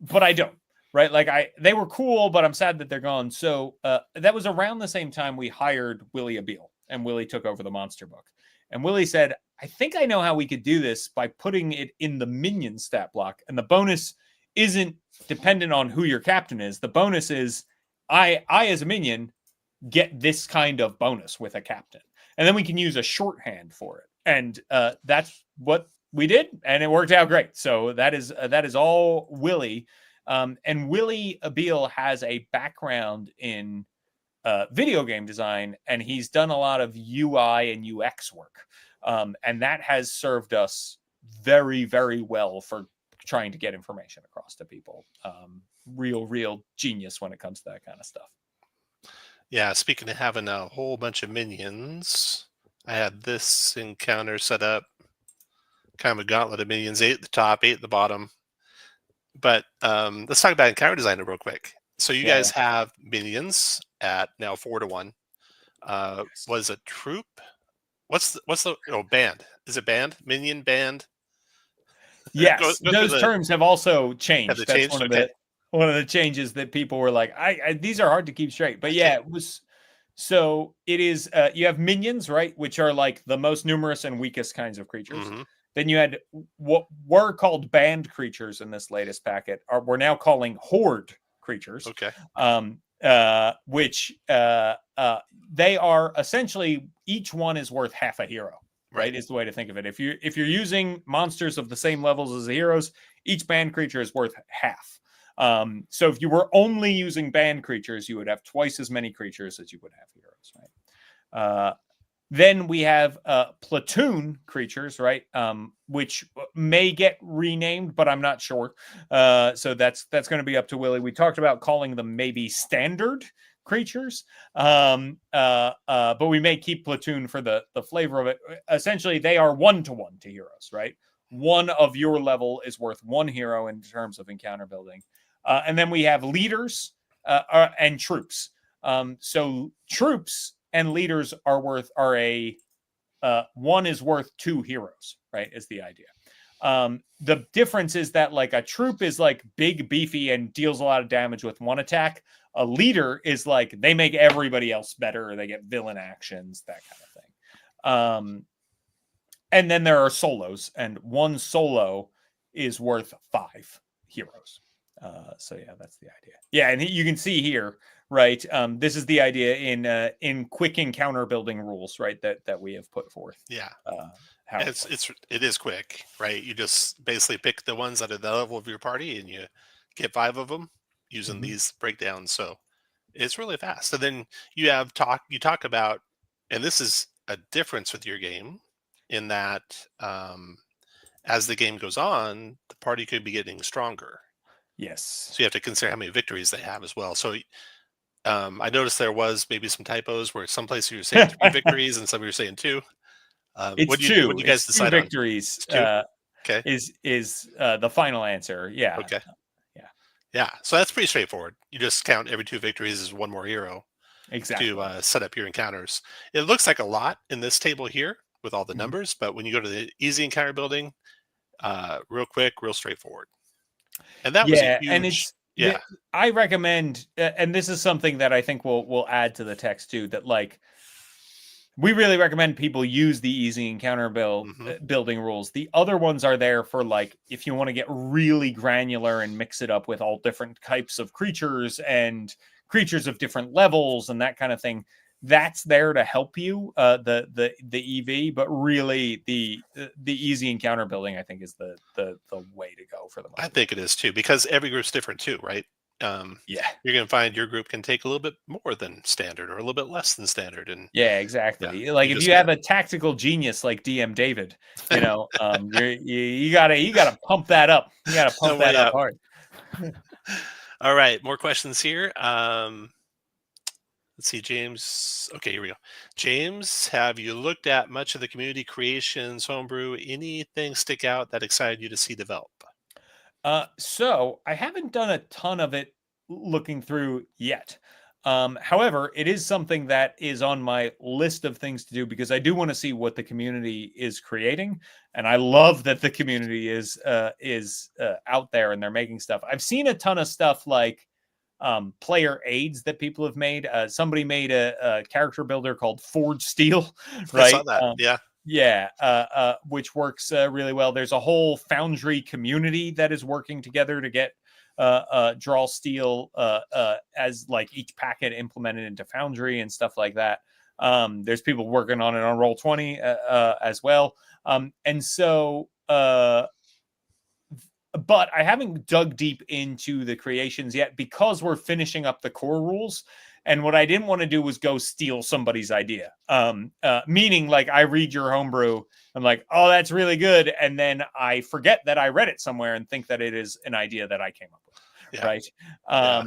but I don't, right? Like they were cool, but I'm sad that they're gone. So that was around the same time we hired Willie Abil, and Willie took over the monster book. And Willie said, I think I know how we could do this by putting it in the minion stat block. And the bonus isn't dependent on who your captain is. The bonus is I as a minion get this kind of bonus with a captain. And then we can use a shorthand for it. And that's what we did. And it worked out great. So that is all Willie. And Willie Abil has a background in video game design, and he's done a lot of UI and UX work. And that has served us very, very well for trying to get information across to people. Real genius when it comes to that kind of stuff. Yeah, speaking of having a whole bunch of minions, I had this encounter set up, kind of a gauntlet of minions, 8 at the top, 8 at the bottom. But let's talk about encounter designer real quick. So you guys have minions at now 4-1. Was a troop? What's the band? Is it band? Minion band? Yes, those terms have also changed. Have they changed? One of the changes that people were like, these are hard to keep straight. But yeah, it was. So it is. You have minions, right, which are like the most numerous and weakest kinds of creatures. Mm-hmm. Then you had what were called band creatures in this latest packet. We're now calling horde creatures. Okay. Which they are essentially, each one is worth half a hero, right? Is the way to think of it. If you're using monsters of the same levels as the heroes, each band creature is worth half. So if you were only using band creatures, you would have twice as many creatures as you would have heroes, right? Then we have platoon creatures, right? Which may get renamed, but I'm not sure. So that's going to be up to Willie. We talked about calling them maybe standard creatures, but we may keep platoon for the flavor of it. Essentially, they are 1-to-1 to heroes, right? One of your level is worth 1 hero in terms of encounter building. And then we have leaders and troops. So troops and leaders are one is worth 2 heroes, right? Is the idea. The difference is that like a troop is like big, beefy, and deals a lot of damage with 1 attack. A leader is like they make everybody else better, or they get villain actions, that kind of thing. And then there are solos, and 1 solo is worth 5 heroes. So yeah, that's the idea. Yeah, and you can see here, right? This is the idea in quick encounter building rules, right? That we have put forth. Yeah, it is quick, right? You just basically pick the ones that are the level of your party, and you get 5 of them using these breakdowns. So it's really fast. So then you talk about, and this is a difference with your game, in that as the game goes on, the party could be getting stronger. Yes. So you have to consider how many victories they have as well. So I noticed there was maybe some typos where some places you were saying 3 victories and some you were saying 2. It's 2. What do you guys decide 2 victories on? Okay. Is the final answer. Yeah. Okay. Yeah. So that's pretty straightforward. You just count every 2 victories as 1 more hero. Exactly. To set up your encounters. It looks like a lot in this table here with all the numbers, but when you go to the easy encounter building, real quick, real straightforward. And that was a huge, and it's I recommend, and this is something that I think we'll add to the text too, that like we really recommend people use the easy encounter building rules. The other ones are there for like if you want to get really granular and mix it up with all different types of creatures and creatures of different levels and that kind of thing. That's there to help you, the EV, but really the easy encounter building, I think, is the way to go for the most I part. think it is too, because every group's different too, right? Yeah. You're going to find your group can take a little bit more than standard or a little bit less than standard. And Yeah, exactly. yeah, Like you if just you have gotta- a tactical genius like DM David, you gotta pump that up. You gotta pump that way up up. hard. All right, more questions here. Let's see, James. Okay, here we go. James, have you looked at much of the community creations, homebrew? Anything stick out that excited you to see develop? So I haven't done a ton of it looking through yet. However, it is something that is on my list of things to do because I do want to see what the community is creating, and I love that the community is out there and they're making stuff. I've seen a ton of stuff like player aids that people have made. Somebody made a character builder called Forge Steel, I saw right? that. Yeah. Yeah, which works really well. There's a whole Foundry community that is working together to get Draw Steel as like each packet implemented into Foundry and stuff like that. There's people working on it on Roll20 as well. And so, but I haven't dug deep into the creations yet because we're finishing up the core rules. And what I didn't want to do was go steal somebody's idea. Meaning, like, I read your homebrew, I'm like, oh, that's really good. And then I forget that I read it somewhere and think that it is an idea that I came up with. Yeah. Right. Yeah.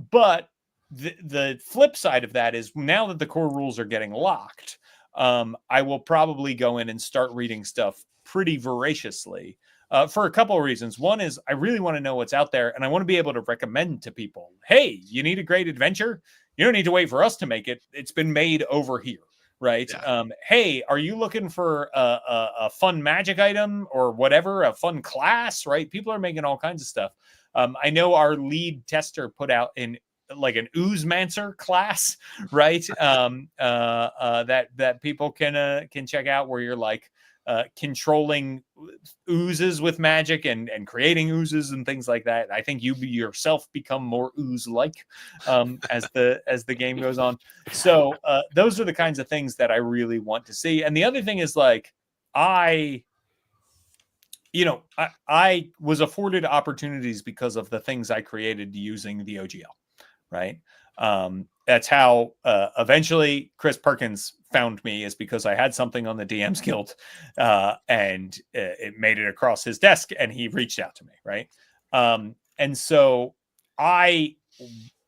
But the flip side of that is now that the core rules are getting locked, I will probably go in and start reading stuff pretty voraciously. For a couple of reasons. One is I really want to know what's out there, and I want to be able to recommend to people, hey, you need a great adventure? You don't need to wait for us to make it. It's been made over here, right? Yeah. Hey, are you looking for a fun magic item or whatever, a fun class, right? People are making all kinds of stuff. I know our lead tester put out like an Oozemancer class, right? That people can check out where you're like, controlling oozes with magic and creating oozes and things like that. I think you yourself become more ooze-like as the game goes on. So those are the kinds of things that I really want to see. And the other thing is like I was afforded opportunities because of the things I created using the OGL, right? That's how eventually Chris Perkins found me, is because I had something on the DM's Guild and it made it across his desk and he reached out to me, right? And so I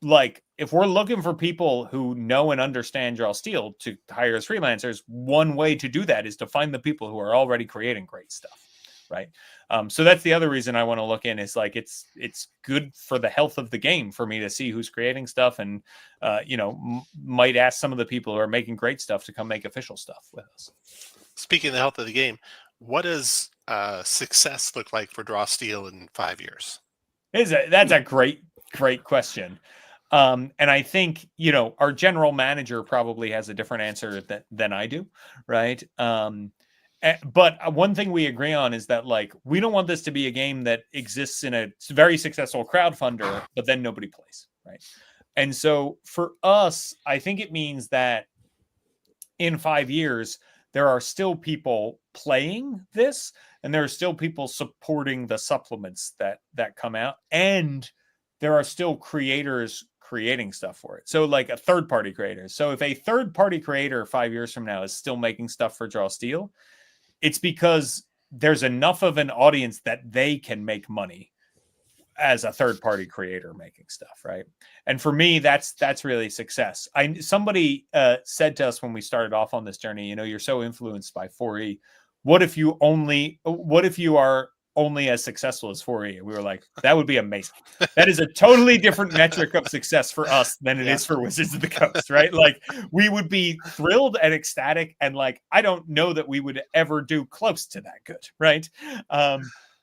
like, if we're looking for people who know and understand Draw Steel to hire as freelancers, one way to do that is to find the people who are already creating great stuff, right? So that's the other reason I want to look in, is like it's good for the health of the game for me to see who's creating stuff, and might ask some of the people who are making great stuff to come make official stuff with us. Speaking of the health of the game, what does success look like for Draw Steel in 5 years? That's a great question. And I think, our general manager probably has a different answer than I do, right? But one thing we agree on is that, like, we don't want this to be a game that exists in a very successful crowdfunder, but then nobody plays, right? And so for us, I think it means that in 5 years, there are still people playing this, and there are still people supporting the supplements that come out, and there are still creators creating stuff for it. So like a third-party creator. So if a third-party creator 5 years from now is still making stuff for Draw Steel, it's because there's enough of an audience that they can make money as a third-party creator making stuff, right? And for me, that's really success. Somebody said to us when we started off on this journey, you're so influenced by 4E. What if you are only as successful as 4E? We were like, that would be amazing. That is a totally different metric of success for us than it is for Wizards of the Coast, right? Like, we would be thrilled and ecstatic, and like, I don't know that we would ever do close to that good, right?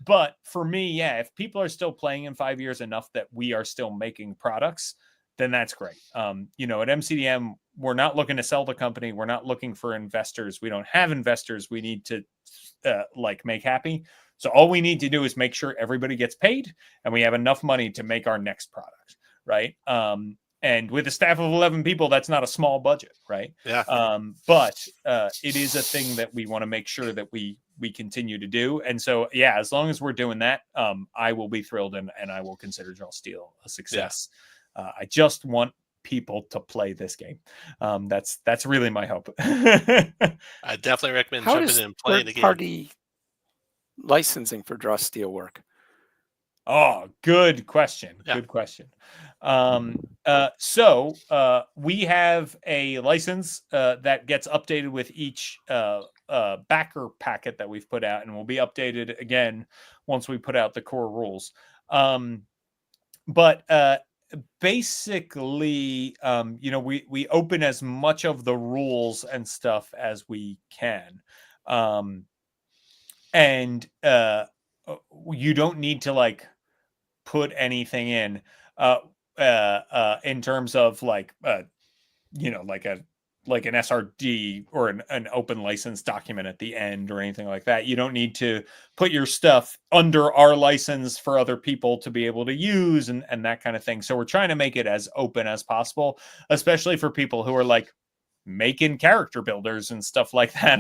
But for me, yeah, if people are still playing in 5 years enough that we are still making products, then that's great. At MCDM, we're not looking to sell the company. We're not looking for investors. We don't have investors. We need to like make happy. So all we need to do is make sure everybody gets paid and we have enough money to make our next product, right? And with a staff of 11 people, that's not a small budget, right? Yeah. But it is a thing that we want to make sure that we continue to do. And so, yeah, as long as we're doing that, I will be thrilled and I will consider Draw Steel a success. I just want people to play this game. That's really my hope. I definitely recommend How jumping does in and playing the game. third-party licensing for Draw Steel work? Oh, good question. Yeah. Good question. So we have a license that gets updated with each backer packet that we've put out, and will be updated again once we put out the core rules. But basically, we open as much of the rules and stuff as we can. And you don't need to like put anything in terms of like like an SRD or an open license document at the end or anything like that. You don't need to put your stuff under our license for other people to be able to use and that kind of thing. So we're trying to make it as open as possible, especially for people who are like making character builders and stuff like that.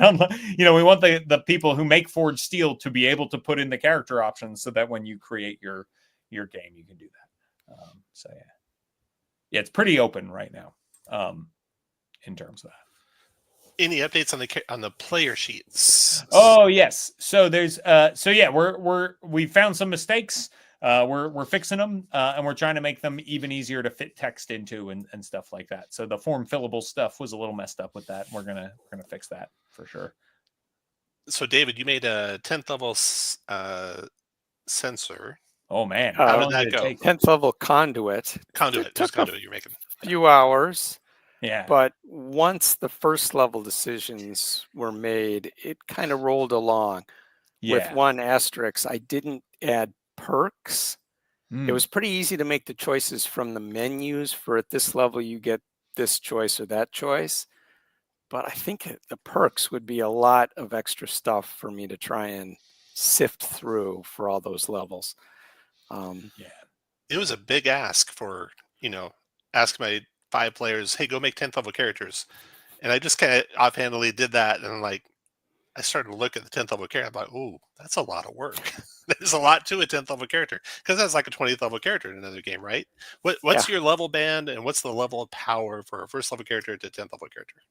We want the people who make Forged Steel to be able to put in the character options so that when you create your game, you can do that. So yeah, it's pretty open right now. In terms of that. Any updates on the player sheets? Oh yes. So there's we found some mistakes. We're fixing them, and we're trying to make them even easier to fit text into and stuff like that. So the form fillable stuff was a little messed up with that. We're gonna fix that for sure. So David, you made a 10th level sensor. Oh man, how did that go? 10th level conduit. Conduit, just conduit you're making. Few hours. Yeah. But once the first level decisions were made, it kind of rolled along. With one asterisk. I didn't add perks. It was pretty easy to make the choices from the menus for at this level you get this choice or that choice. But I think the perks would be a lot of extra stuff for me to try and sift through for all those levels. It was a big ask for, ask my 5 players, hey, go make 10th level characters. And I just kind of offhandedly did that. And I started to look at the 10th level character. I'm like, oh, that's a lot of work. There's a lot to a 10th level character because that's like a 20th level character in another game, right? What's your level band and what's the level of power for a first level character to 10th level character?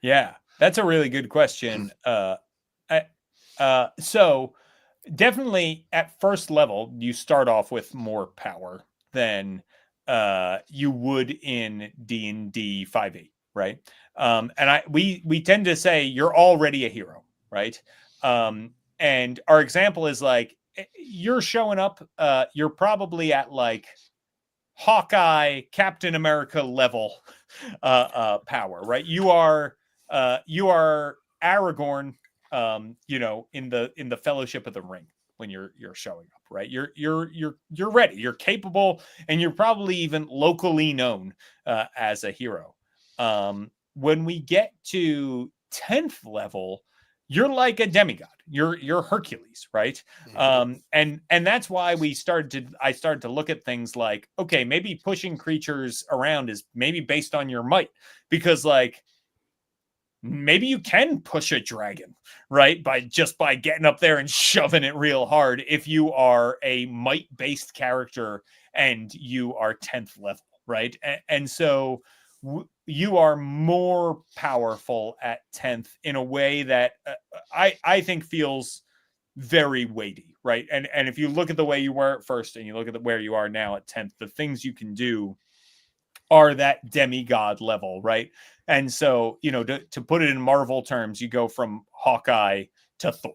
Yeah, that's a really good question. So definitely at first level, you start off with more power than you would in D&D 5e, right? And we tend to say you're already a hero, right? And our example is like you're showing up, you're probably at like Hawkeye, Captain America level power, right? You are Aragorn, in the Fellowship of the Ring when you're showing up, right? You're ready, you're capable, and you're probably even locally known as a hero. When we get to 10th level, you're like a demigod. You're Hercules, right? And that's why I started to look at things like, okay, maybe pushing creatures around is maybe based on your might, because like maybe you can push a dragon, right? By getting up there and shoving it real hard if you are a might-based character and you are 10th level, right? And so you are more powerful at 10th in a way that I think feels very weighty, right? And if you look at the way you were at first and you look at where you are now at 10th, the things you can do are that demigod level, right? And so, to put it in Marvel terms, you go from Hawkeye to Thor,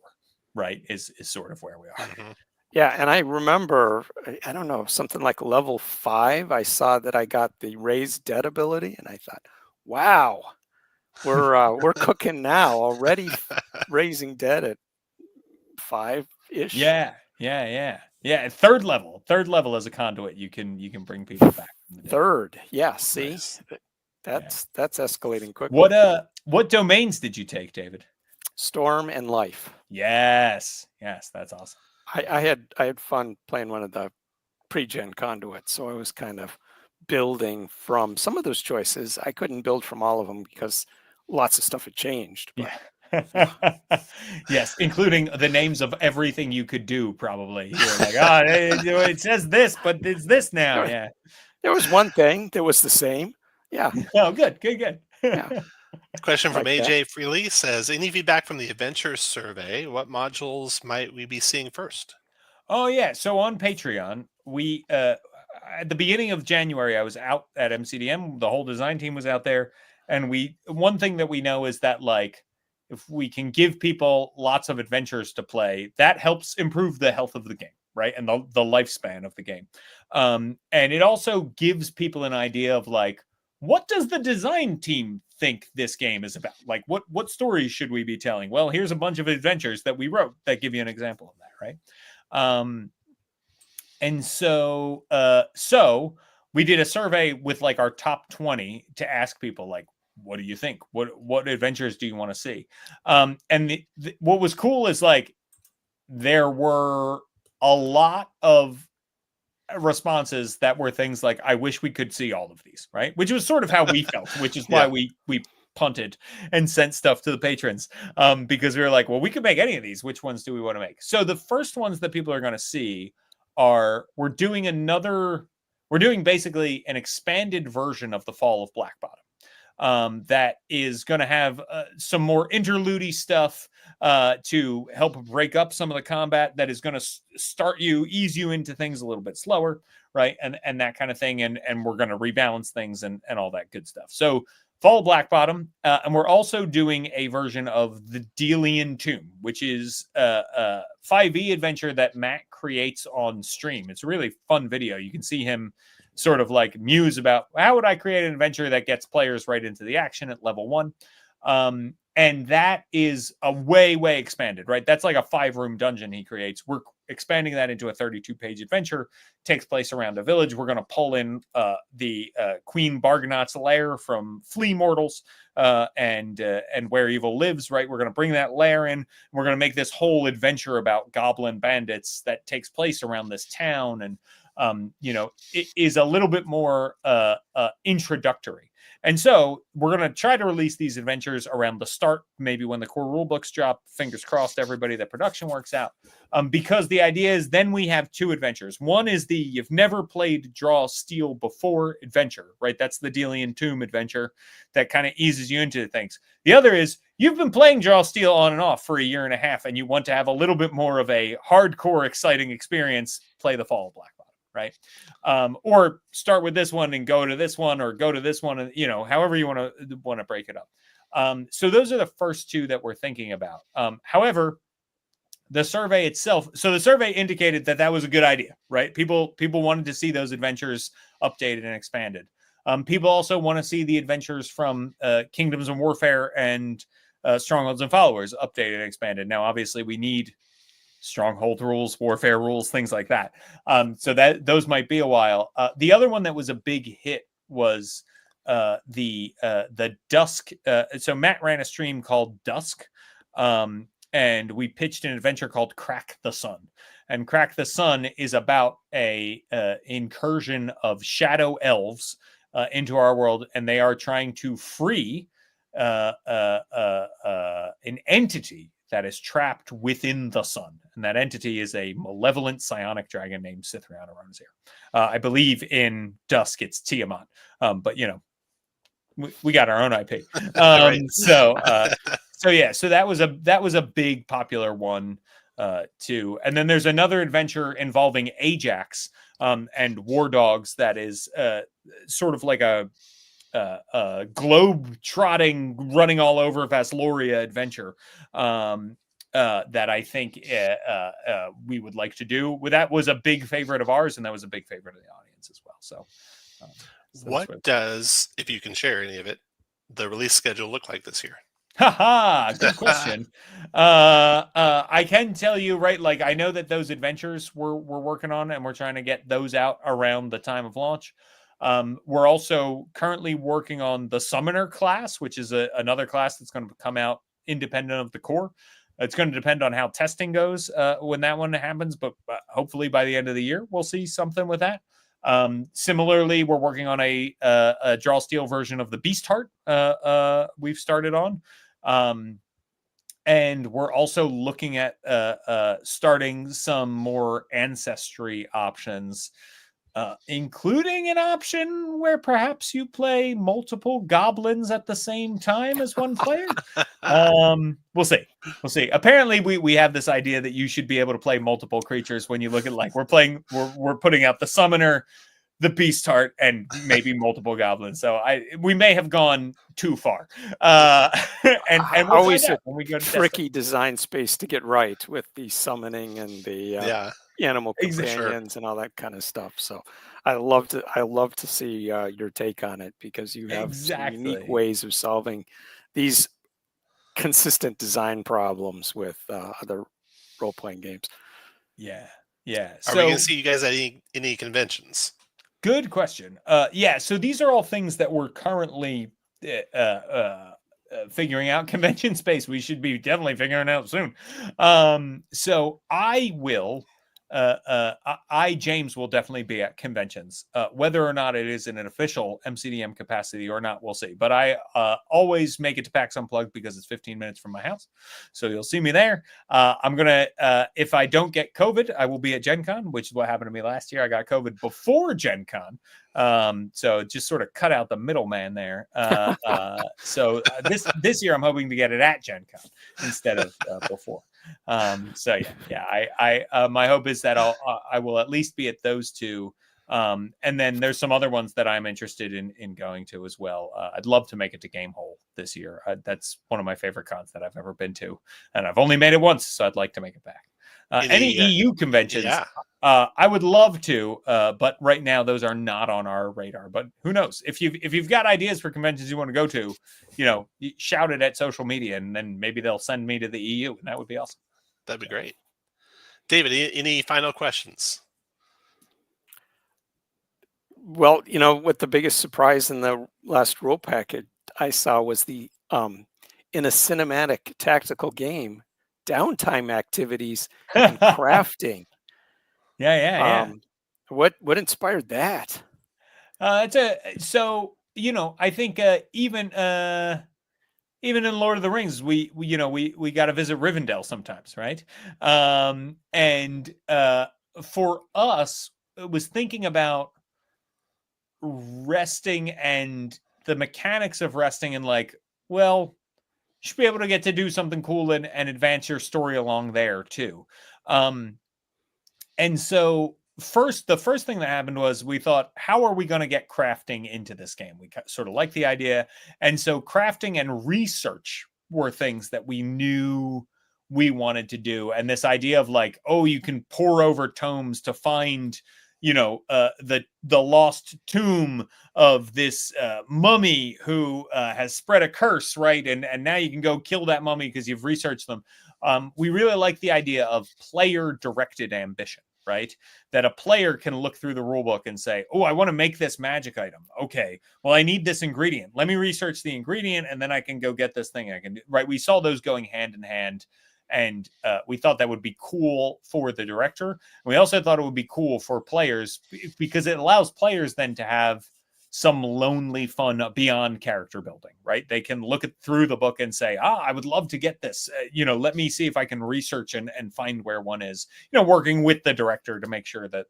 right? Is sort of where we are. Mm-hmm. Yeah, and I remember, I don't know, something like level 5, I saw that I got the Raise Dead ability, and I thought, wow, we're cooking now already, raising dead at 5-ish. Yeah. Third level as a conduit, you can bring people back Third. Yeah. See, Nice. that's escalating quickly. What domains did you take, David? Storm and Life. Yes, that's awesome. I had fun playing one of the pre-gen conduits, so I was kind of building from some of those choices. I couldn't build from all of them because lots of stuff had changed. But yes, including the names of everything you could do. Probably you're like, it says this, but it's this now. Yeah, there was one thing that was the same. Yeah. Oh, good. Yeah. Question from Like AJ Freely says, any feedback from the adventure survey? What modules might we be seeing first? Oh yeah. So on Patreon, we at the beginning of January, I was out at MCDM. The whole design team was out there, and one thing that we know is that like if we can give people lots of adventures to play, that helps improve the health of the game, right, and the lifespan of the game. And it also gives people an idea of like, what does the design team think this game is about? Like, what stories should we be telling? Well, here's a bunch of adventures that we wrote that give you an example of that, right? And so we did a survey with like our top 20 to ask people like, what do you think? What adventures do you want to see? And what was cool is like there were a lot of responses that were things like, I wish we could see all of these, right? Which was sort of how we felt, which is why we punted and sent stuff to the patrons, because we were like, well, we could make any of these. Which ones do we want to make? So the first ones that people are going to see are we're doing basically an expanded version of the Fall of Black Bottom. That is going to have some more interlude-y stuff to help break up some of the combat. That is going to ease you into things a little bit slower, right? And that kind of thing. And we're going to rebalance things and all that good stuff. So Fall of Black Bottom, and we're also doing a version of the Delian Tomb, which is a 5e adventure that Matt creates on stream. It's a really fun video. You can see him sort of like muse about how would I create an adventure that gets players right into the action at level 1. And that is a way expanded, right? That's like a 5-room dungeon he creates. We're expanding that into a 32-page adventure. Takes place around a village. We're going to pull in the Queen Barganot's lair from Flea Mortals and Where Evil Lives, right? We're going to bring that lair in. We're going to make this whole adventure about goblin bandits that takes place around this town. And it is a little bit more introductory. And so we're going to try to release these adventures around the start, maybe when the core rule books drop. Fingers crossed, everybody, that production works out. Because the idea is then we have 2 adventures. One is the you've never played Draw Steel before adventure, right? That's the Delian Tomb adventure that kind of eases you into things. The other is you've been playing Draw Steel on and off for a year and a half, and you want to have a little bit more of a hardcore, exciting experience. Play the Fall of Black Bottom, right? Or start with this one and go to this one, or go to this one, and however you want to break it up. So those are the first 2 that we're thinking about. However, the survey itself, so the survey indicated that was a good idea, right? People wanted to see those adventures updated and expanded. People also want to see the adventures from Kingdoms of Warfare and Strongholds and Followers updated and expanded. Now, obviously, we need stronghold rules, warfare rules, things like that. So that those might be a while. The other one that was a big hit was the Dusk. So Matt ran a stream called Dusk, and we pitched an adventure called Crack the Sun. And Crack the Sun is about a incursion of shadow elves into our world, and they are trying to free an entity that is trapped within the sun. And that entity is a malevolent psionic dragon named Cythriana runs here. I believe in Dusk it's Tiamat. But we got our own IP. Right. So that was a big popular one too. And then there's another adventure involving Ajax and war dogs that is sort of like a globe trotting, running all over Vasloria adventure that I think we would like to do. That was a big favorite of ours, and that was a big favorite of the audience as well. So what does, if you can share any of it, the release schedule look like this year? Good question. I can tell you, right, like I know that those adventures we're working on, and we're trying to get those out around the time of launch. We're also currently working on the Summoner class, which is another class that's going to come out independent of the core. It's going to depend on how testing goes when that one happens, but hopefully by the end of the year, we'll see something with that. Similarly, we're working on a draw steel version of the Beast Heart we've started on. And we're also looking at starting some more ancestry options, including an option where perhaps you play multiple goblins at the same time as one player. We'll see. We'll see. Apparently, we have this idea that you should be able to play multiple creatures when you look at like we're putting out the Summoner, the Beast Heart, and maybe multiple goblins. So we may have gone too far. And we'll always find a out when we go to tricky design space to get right with the summoning and the animal companions and all that kind of stuff. So I love to see your take on it, because you have some unique ways of solving these consistent design problems with other role-playing games. Yeah. Are we going to see you guys at any conventions? Good question. So these are all things that we're currently figuring out. Convention space, we should be definitely figuring out soon. So I will, James will definitely be at conventions. Whether or not it is in an official MCDM capacity or not, we'll see. But I always make it to PAX Unplugged because it's 15 minutes from my house. So you'll see me there. I'm going to, if I don't get COVID, I will be at Gen Con, which is what happened to me last year. I got COVID before Gen Con. So just sort of cut out the middleman there. So this year I'm hoping to get it at Gen Con instead of before. So I my hope is that I will at least be at those two. And then there's some other ones that I'm interested in going to as well. I'd love to make it to Gamehole this year. That's one of my favorite cons that I've ever been to, and I've only made it once, so I'd like to make it back. Any EU conventions, I would love to, but right now those are not on our radar. But who knows? If you've got ideas for conventions you want to go to, shout it at social media, and then maybe they'll send me to the EU, and that would be awesome. That'd be great. David, any final questions? Well, what the biggest surprise in the last rule packet I saw was the in a cinematic tactical game, downtime activities and crafting. Yeah. What inspired that? I think even in Lord of the Rings, we got to visit Rivendell sometimes, right? And for us, it was thinking about resting and the mechanics of resting, and like, well, you should be able to get to do something cool and advance your story along there too. And so the first thing that happened was we thought, how are we going to get crafting into this game? We sort of liked the idea. And so crafting and research were things that we knew we wanted to do. And this idea of like, oh, you can pore over tomes to find, the lost tomb of this mummy who has spread a curse, right? And now you can go kill that mummy because you've researched them. We really like the idea of player-directed ambition, right? That a player can look through the rulebook and say, oh, I want to make this magic item. Okay, well, I need this ingredient. Let me research the ingredient, and then I can go get this thing. Right? We saw those going hand in hand. And we thought that would be cool for the director. And we also thought it would be cool for players because it allows players then to have some lonely fun beyond character building, right? They can look through the book and say, I would love to get this. Let me see if I can research and find where one is, working with the director to make sure that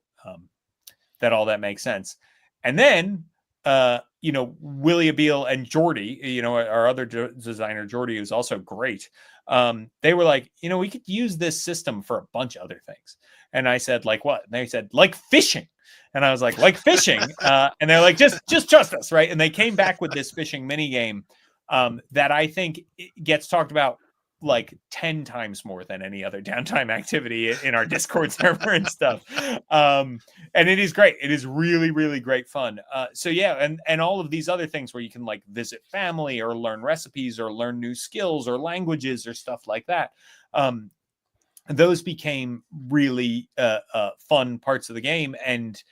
that all that makes sense. And then, Willie Abeel and Jordy, our other designer, Jordy, who's also great. They were like, we could use this system for a bunch of other things. And I said, like what? And they said, like fishing. And I was like fishing. And they're like, just trust us, right? And they came back with this fishing mini game that I think gets talked about like 10 times more than any other downtime activity in our Discord server and stuff. And it is great. It is really, really great fun. And all of these other things where you can like visit family or learn recipes or learn new skills or languages or stuff like that. Those became really fun parts of the game. And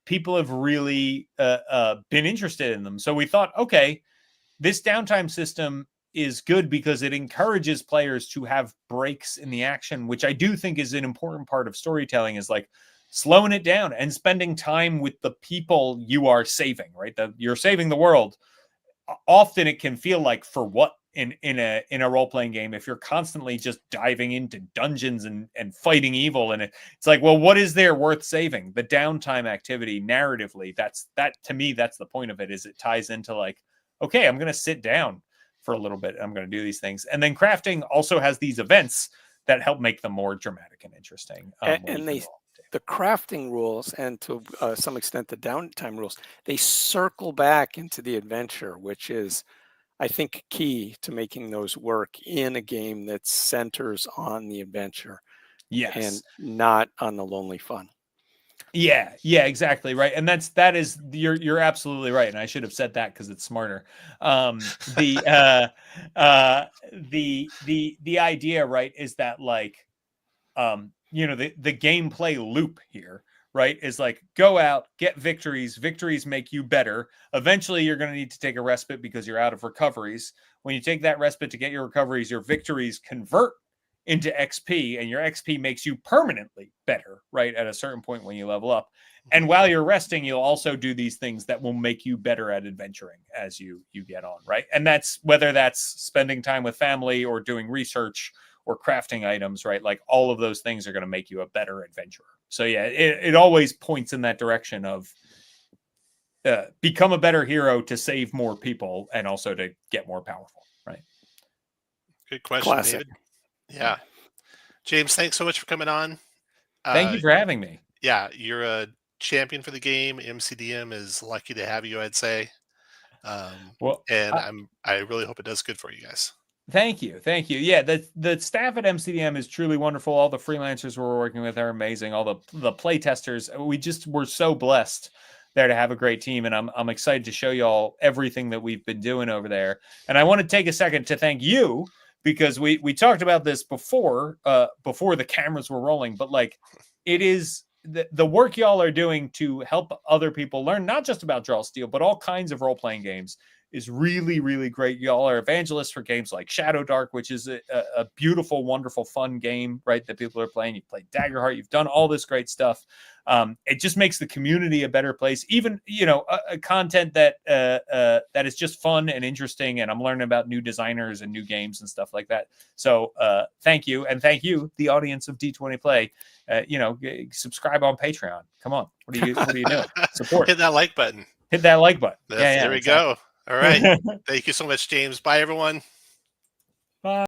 people have really been interested in them. So we thought, okay, this downtime system is good because it encourages players to have breaks in the action, which I do think is an important part of storytelling, is like slowing it down and spending time with the people you are saving, right? You're saving the world. Often it can feel like, for what in a role-playing game if you're constantly just diving into dungeons and fighting evil, and it's like, well, what is there worth saving? The downtime activity narratively, that to me, that's the point of it, is it ties into like, okay, I'm going to sit down for a little bit. I'm going to do these things. And then crafting also has these events that help make them more dramatic and interesting. And the crafting rules, and to some extent the downtime rules, they circle back into the adventure, which is, I think, key to making those work in a game that centers on the adventure. Yes. And not on the lonely fun. Yeah, exactly, right. And you're absolutely right. And I should have said that because it's smarter. The idea, right, is that like, the gameplay loop here, right, is like, go out, get victories. Victories make you better. Eventually, you're going to need to take a respite because you're out of recoveries. When you take that respite to get your recoveries, your victories convert into XP, and your XP makes you permanently better, right, at a certain point when you level up. And while you're resting, you'll also do these things that will make you better at adventuring as you get on, right? And that's whether that's spending time with family or doing research or crafting items, right? Like, all of those things are going to make you a better adventurer. So yeah, it always points in that direction of become a better hero to save more people and also to get more powerful, right? Good question, Classic. David. Yeah. James, thanks so much for coming on. Thank you for having me. Yeah, you're a champion for the game. MCDM is lucky to have you, I'd say. I really hope it does good for you guys. Thank you. Yeah, the staff at MCDM is truly wonderful. All the freelancers we're working with are amazing. All the play testers, we're so blessed there to have a great team, and I'm excited to show you all everything that we've been doing over there. And I want to take a second to thank you, because we talked about this before the cameras were rolling, but like, it is the work y'all are doing to help other people learn, not just about Draw Steel, but all kinds of role-playing games, is really, really great. Y'all are evangelists for games like Shadow Dark, which is a beautiful, wonderful, fun game, right, that people are playing. You've played Daggerheart. You've done all this great stuff. It just makes the community a better place. Even, a content that is just fun and interesting, and I'm learning about new designers and new games and stuff like that. So thank you, and thank you, the audience of D20play. Subscribe on Patreon. Come on, what are you doing? Support. Hit that like button. Hit that like button. There we go. All right. Thank you so much, James. Bye, everyone.